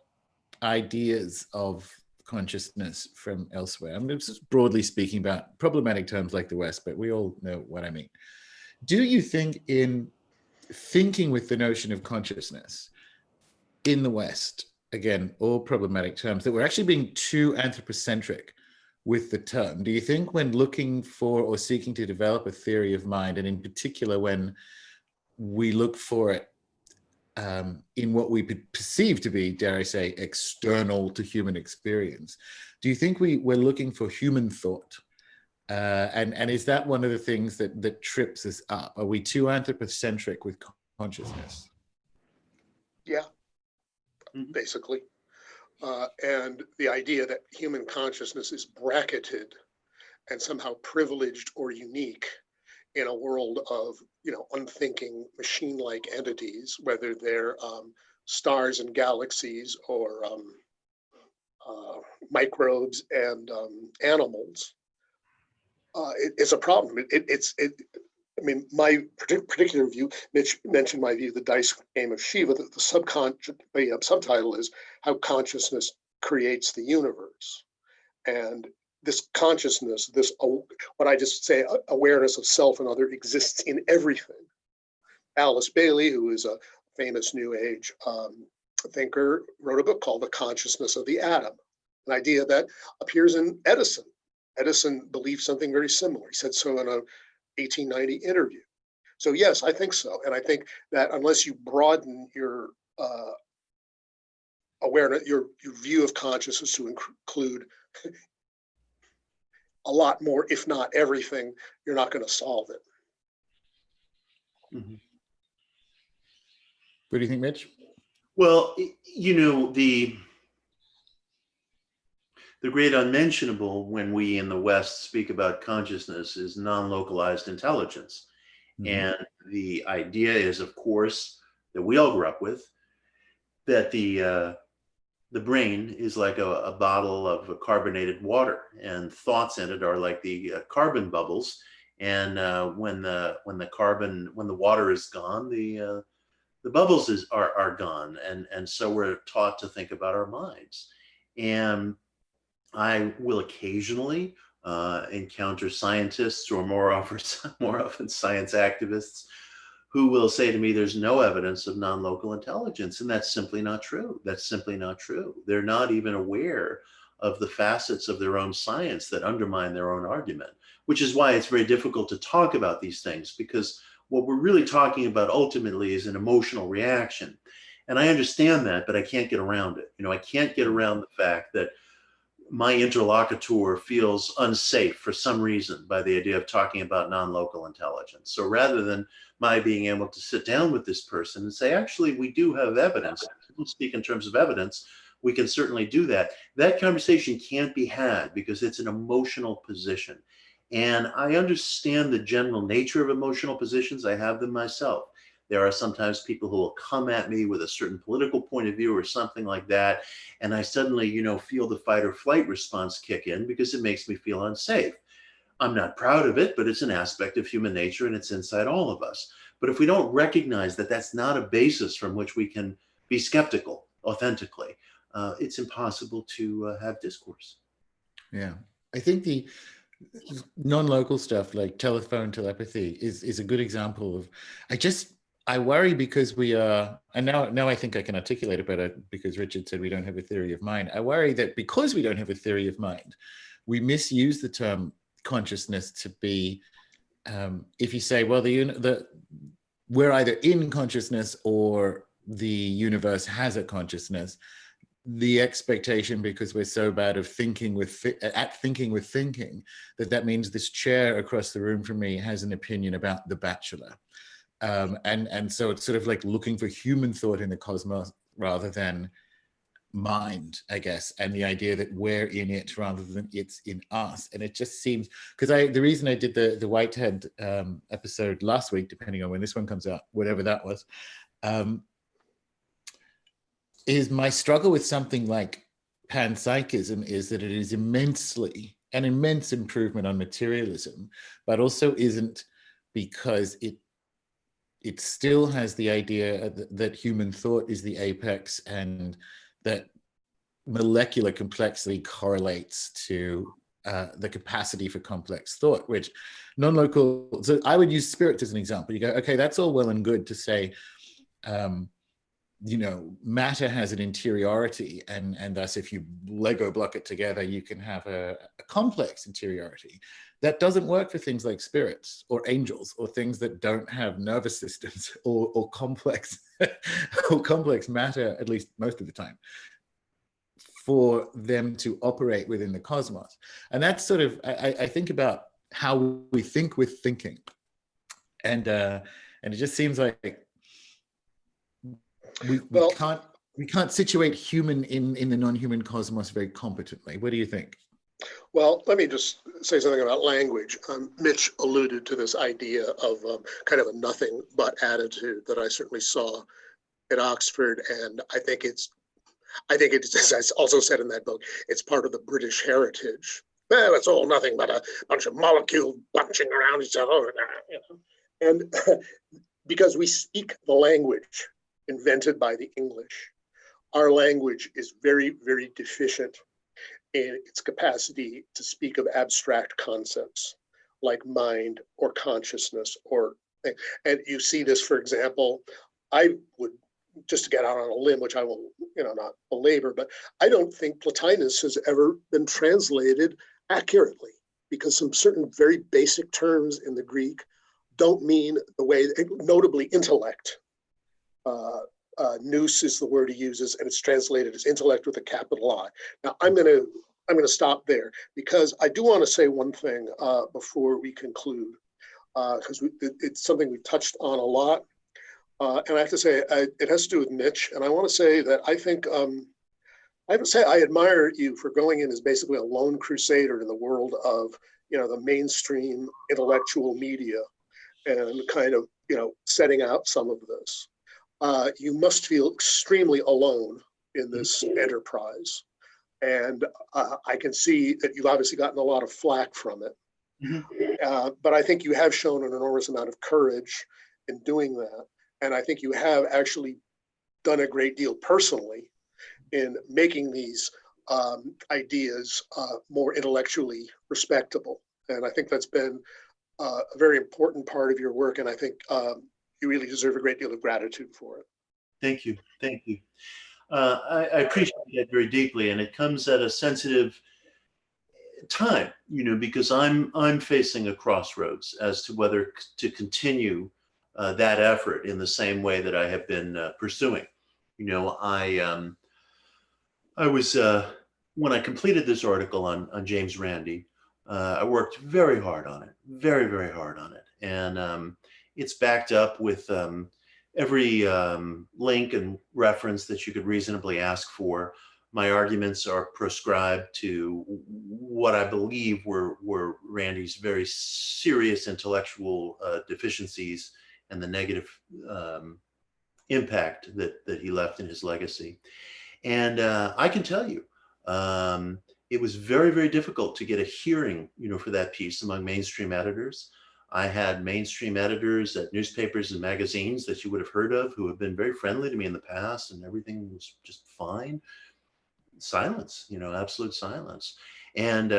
ideas of consciousness from elsewhere. I'm just broadly speaking about problematic terms like the West, but we all know what I mean. Do you think in thinking with the notion of consciousness in the West, again, all problematic terms, that we're actually being too anthropocentric with the term? Do you think when looking for or seeking to develop a theory of mind, and in particular when we look for it in what we perceive to be, dare I say, external to human experience, do you think we're looking for human thought? And is that one of the things that trips us up? Are we too anthropocentric with consciousness? Yeah, basically. And the idea that human consciousness is bracketed and somehow privileged or unique in a world of, unthinking machine-like entities, whether they're stars and galaxies or microbes and animals, it's a problem. I mean, my particular view, Mitch mentioned my view, the Dice Game of Shiva, the subtitle is How Consciousness Creates the Universe. And this consciousness, what I just say, awareness of self and other exists in everything. Alice Bailey, who is a famous New Age thinker, wrote a book called The Consciousness of the Atom, an idea that appears in Edison. Edison believed something very similar. He said so in a 1890 interview. So yes, I think so. And I think that unless you broaden your awareness, your view of consciousness to include a lot more, if not everything, you're not going to solve it. Mm-hmm. What do you think, Mitch? Well, the great unmentionable when we in the West speak about consciousness is non-localized intelligence. Mm-hmm. And the idea is, of course, that we all grew up with, that the brain is like a bottle of carbonated water, and thoughts in it are like the carbon bubbles. And when the water is gone, the bubbles are gone. And so we're taught to think about our minds. And I will occasionally encounter scientists, or more often science activists, who will say to me, there's no evidence of non-local intelligence. And that's simply not true. That's simply not true. They're not even aware of the facets of their own science that undermine their own argument, which is why it's very difficult to talk about these things, because what we're really talking about ultimately is an emotional reaction. And I understand that, but I can't get around it. I can't get around the fact that my interlocutor feels unsafe for some reason by the idea of talking about non-local intelligence. So rather than my being able to sit down with this person and say, actually, we do have evidence, we'll speak in terms of evidence, we can certainly do that. That conversation can't be had because it's an emotional position. And I understand the general nature of emotional positions. I have them myself. There are sometimes people who will come at me with a certain political point of view or something like that. And I suddenly, feel the fight or flight response kick in because it makes me feel unsafe. I'm not proud of it, but it's an aspect of human nature and it's inside all of us. But if we don't recognize that that's not a basis from which we can be skeptical authentically, it's impossible to have discourse. Yeah, I think the non-local stuff like telephone telepathy is a good example of, I worry because we are, and now I think I can articulate it better because Richard said we don't have a theory of mind. I worry that because we don't have a theory of mind, we misuse the term consciousness to be, if you say, well, we're either in consciousness or the universe has a consciousness, the expectation, because we're so bad of thinking with thinking, that means this chair across the room from me has an opinion about The Bachelor. And so it's sort of like looking for human thought in the cosmos rather than mind, I guess, and the idea that we're in it rather than it's in us. And it just seems, because the reason I did the Whitehead episode last week, depending on when this one comes out, whatever that was, is my struggle with something like panpsychism is that it is an immense improvement on materialism, but also isn't, because it still has the idea that human thought is the apex and that molecular complexity correlates to the capacity for complex thought, which non-local, so I would use spirit as an example. You go, okay, that's all well and good to say, matter has an interiority, and thus if you Lego block it together, you can have a complex interiority. That doesn't work for things like spirits or angels or things that don't have nervous systems or complex or complex matter, at least most of the time, for them to operate within the cosmos. And that's sort of, I think about how we think with thinking, and it just seems like we can't situate human in the non-human cosmos very competently. What do you think? Well, let me just say something about language. Mitch alluded to this idea of kind of a nothing but attitude that I certainly saw at Oxford, and I think it's, as I also said in that book, it's part of the British heritage. Well, it's all nothing but a bunch of molecules bunching around each other, you know. And because we speak the language invented by the English, our language is very, very deficient in its capacity to speak of abstract concepts like mind or consciousness and you see this, for example, I would, just to get out on a limb, which I will, not belabor, but I don't think Plotinus has ever been translated accurately, because some certain very basic terms in the Greek don't mean the way, notably intellect. Nous is the word he uses, and it's translated as intellect with a capital I. Now, I'm going to stop there, because I do want to say one thing before we conclude, because it's something we touched on a lot. And I have to say, it has to do with Mitch. And I want to say that I think, I have to say, I admire you for going in as basically a lone crusader in the world of, the mainstream intellectual media, and kind of, setting out some of this. You must feel extremely alone in this enterprise. And I can see that you've obviously gotten a lot of flack from it. Mm-hmm. But I think you have shown an enormous amount of courage in doing that. And I think you have actually done a great deal personally in making these ideas more intellectually respectable. And I think that's been a very important part of your work. And I think you really deserve a great deal of gratitude for it. Thank you. Thank you. I appreciate that very deeply. And it comes at a sensitive time, because I'm facing a crossroads as to whether to continue that effort in the same way that I have been pursuing. I was, when I completed this article on James Randi, I worked very hard on it, very, very hard on it. And it's backed up with every link and reference that you could reasonably ask for. My arguments are prescribed to what I believe were Randi's very serious intellectual deficiencies and the negative impact that he left in his legacy. And I can tell you, it was very, very difficult to get a hearing, for that piece among mainstream editors. I had mainstream editors at newspapers and magazines that you would have heard of who have been very friendly to me in the past, and everything was just fine. Silence, absolute silence. And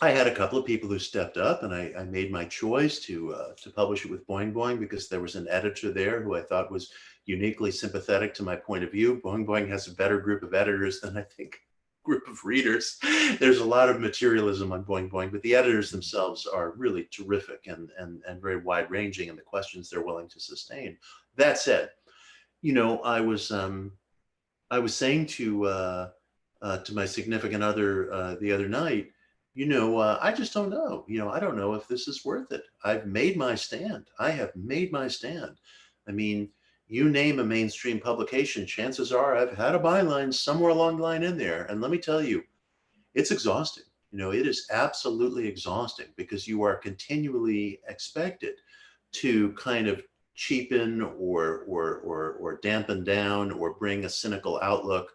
I had a couple of people who stepped up, and I made my choice to publish it with Boing Boing, because there was an editor there who I thought was uniquely sympathetic to my point of view. Boing Boing has a better group of editors than I think group of readers. There's a lot of materialism on Boing Boing, but the editors themselves are really terrific and very wide ranging in the questions they're willing to sustain. That said, I was saying to my significant other the other night, I just don't know. I don't know if this is worth it. I've made my stand. I have made my stand. I mean, you name a mainstream publication, chances are I've had a byline somewhere along the line in there. And let me tell you, it's exhausting. It is absolutely exhausting, because you are continually expected to kind of cheapen or dampen down or bring a cynical outlook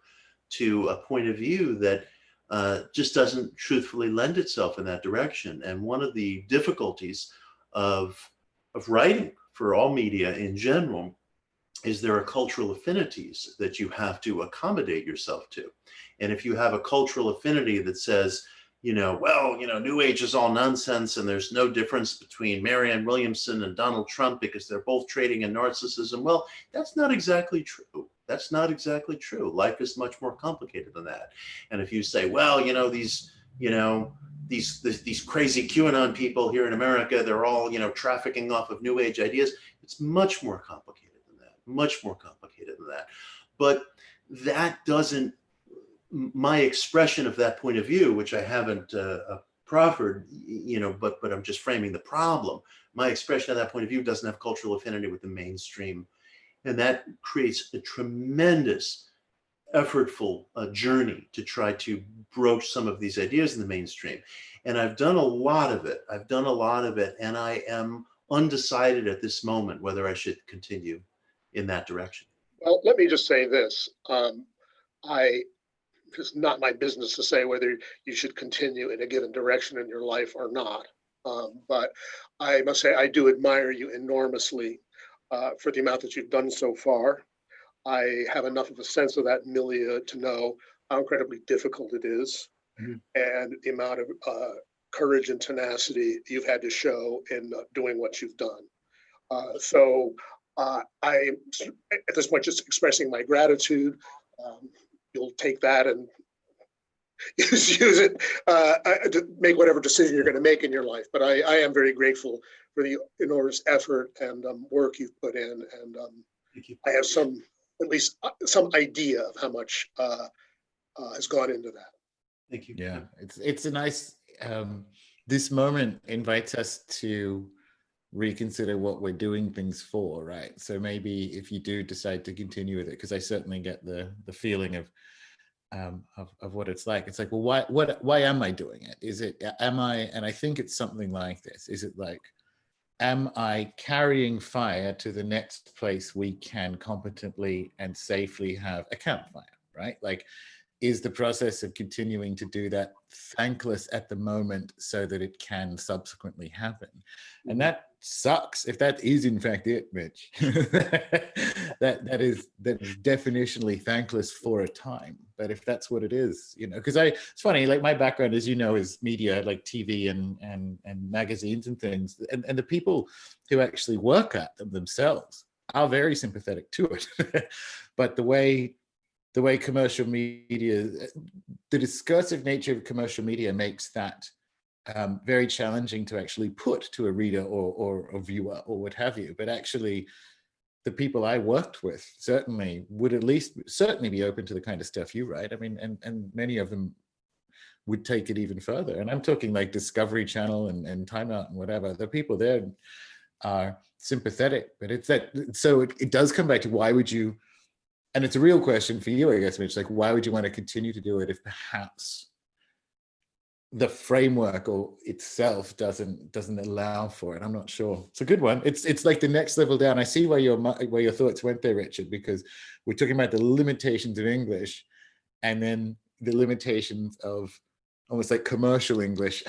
to a point of view that just doesn't truthfully lend itself in that direction. And one of the difficulties of writing for all media in general is there are cultural affinities that you have to accommodate yourself to. And if you have a cultural affinity that says, New Age is all nonsense and there's no difference between Marianne Williamson and Donald Trump because they're both trading in narcissism, well, that's not exactly true. That's not exactly true. Life is much more complicated than that. And if you say, well, these crazy QAnon people here in America, they're all, trafficking off of New Age ideas, it's much more complicated than that, much more complicated than that. But that doesn't, my expression of that point of view, which I haven't proffered, but I'm just framing the problem. My expression of that point of view doesn't have cultural affinity with the mainstream. And that creates a tremendous effortful journey to try to broach some of these ideas in the mainstream. And I've done a lot of it. And I am undecided at this moment whether I should continue in that direction. Well, let me just say this. It's not my business to say whether you should continue in a given direction in your life or not. But I must say, I do admire you enormously for the amount that you've done so far. I have enough of a sense of that milieu to know how incredibly difficult it is, and the amount of courage and tenacity you've had to show in doing what you've done. So I, at this point, just expressing my gratitude. You'll take that and use it to make whatever decision you're going to make in your life. But I am very grateful for the enormous effort and work you've put in. And I have at least some idea of how much has gone into that. Thank you. Yeah, it's a nice, this moment invites us to reconsider what we're doing things for, right? So maybe if you do decide to continue with it, because I certainly get the feeling of what it's like. It's like, well, why am I doing it? And I think it's something like this. Is it like, am I carrying fire to the next place we can competently and safely have a campfire, right? Like, is the process of continuing to do that thankless at the moment so that it can subsequently happen? And that sucks if that is in fact it, Mitch. that is definitionally thankless for a time. But if that's what it is, because it's funny, like my background, as you know, is media, like TV and magazines and things. And the people who actually work at them themselves are very sympathetic to it. But the way commercial media, the discursive nature of commercial media makes that very challenging to actually put to a reader or a viewer or what have you. But actually, the people I worked with certainly would certainly be open to the kind of stuff you write. I mean, and many of them would take it even further. And I'm talking like Discovery Channel and Time Out and whatever. The people there are sympathetic, but it's that. So it does come back to why would you? And it's a real question for you, I guess, Mitch, like, why would you want to continue to do it if perhaps the framework or itself doesn't allow for it? I'm not sure. It's a good one. It's like the next level down. I see where your thoughts went there, Richard, because we're talking about the limitations of English and then the limitations of almost like commercial English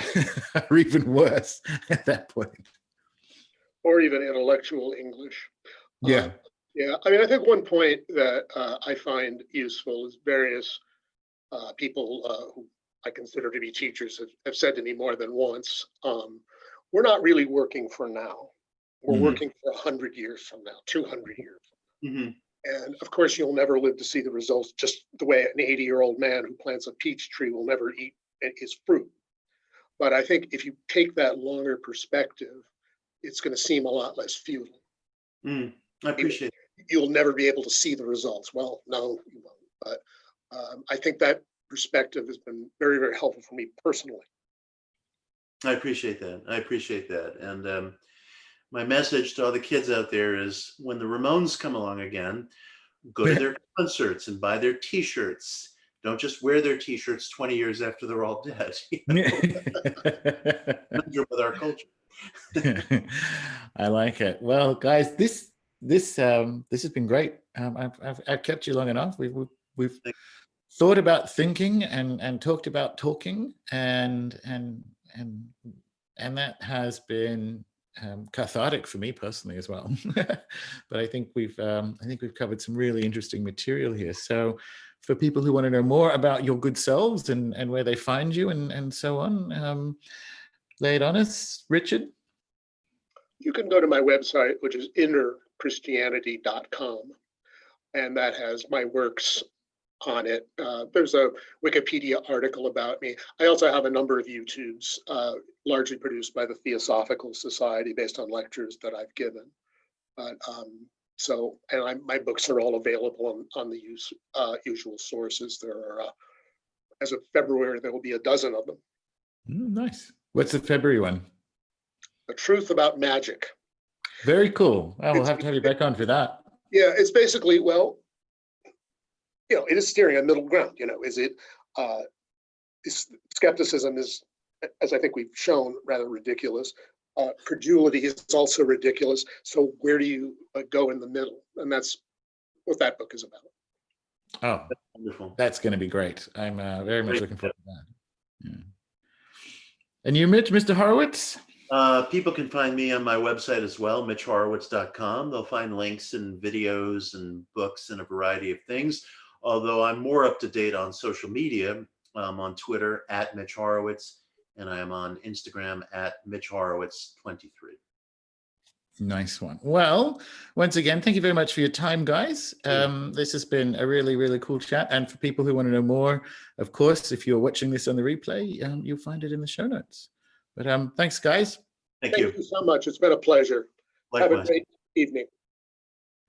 are even worse at that point. Or even intellectual English. Yeah. Yeah, I mean, I think one point that I find useful is various people who I consider to be teachers have said to me more than once, we're not really working for now. We're working for 100 years from now, 200 years. And of course, you'll never live to see the results, just the way an 80-year-old man who plants a peach tree will never eat his fruit. But I think if you take that longer perspective, it's going to seem a lot less futile. I appreciate it. You'll never be able to see the results. Well, no, you won't. But I think that perspective has been very, very helpful for me personally. I appreciate that. And my message to all the kids out there is when the Ramones come along again, go to their concerts and buy their T-shirts. Don't just wear their T-shirts 20 years after they're all dead. With our culture. I like it. Well, guys, this has been great. I've kept you long enough. We've thought about thinking and talked about talking, and that has been cathartic for me personally as well. But I think we've covered some really interesting material here. So for people who want to know more about your good selves and where they find you and so on, lay it on us, Richard. You can go to my website, which is innerchristianity.com, and that has my works on it. There's a Wikipedia article about me. I also have a number of YouTubes, largely produced by the Theosophical Society based on lectures that I've given. But my books are all available on the usual sources. There are, as of February, there will be a dozen of them. Nice. What's the February one? The Truth About Magic. Very cool. We'll have to have you back on for that. Yeah, it's basically, well, it is steering a middle ground. Is it skepticism is, as I think we've shown, rather ridiculous. Credulity is also ridiculous. So where do you go in the middle? And that's what that book is about. Oh, Wonderful. that's going to be great. I'm very much looking forward to that. Yeah. And you, Mitch, Mr. Horowitz? People can find me on my website as well, mitchhorowitz.com. They'll find links and videos and books and a variety of things. Although I'm more up to date on social media. I'm on Twitter at Mitch Horowitz, and I am on Instagram at Mitch Horowitz 23. Nice one. Well, once again, thank you very much for your time, guys. This has been a really, really cool chat. And for people who want to know more, of course, if you're watching this on the replay, you'll find it in the show notes. But thanks, guys. Thank you so much. It's been a pleasure. Likewise. Have a great evening.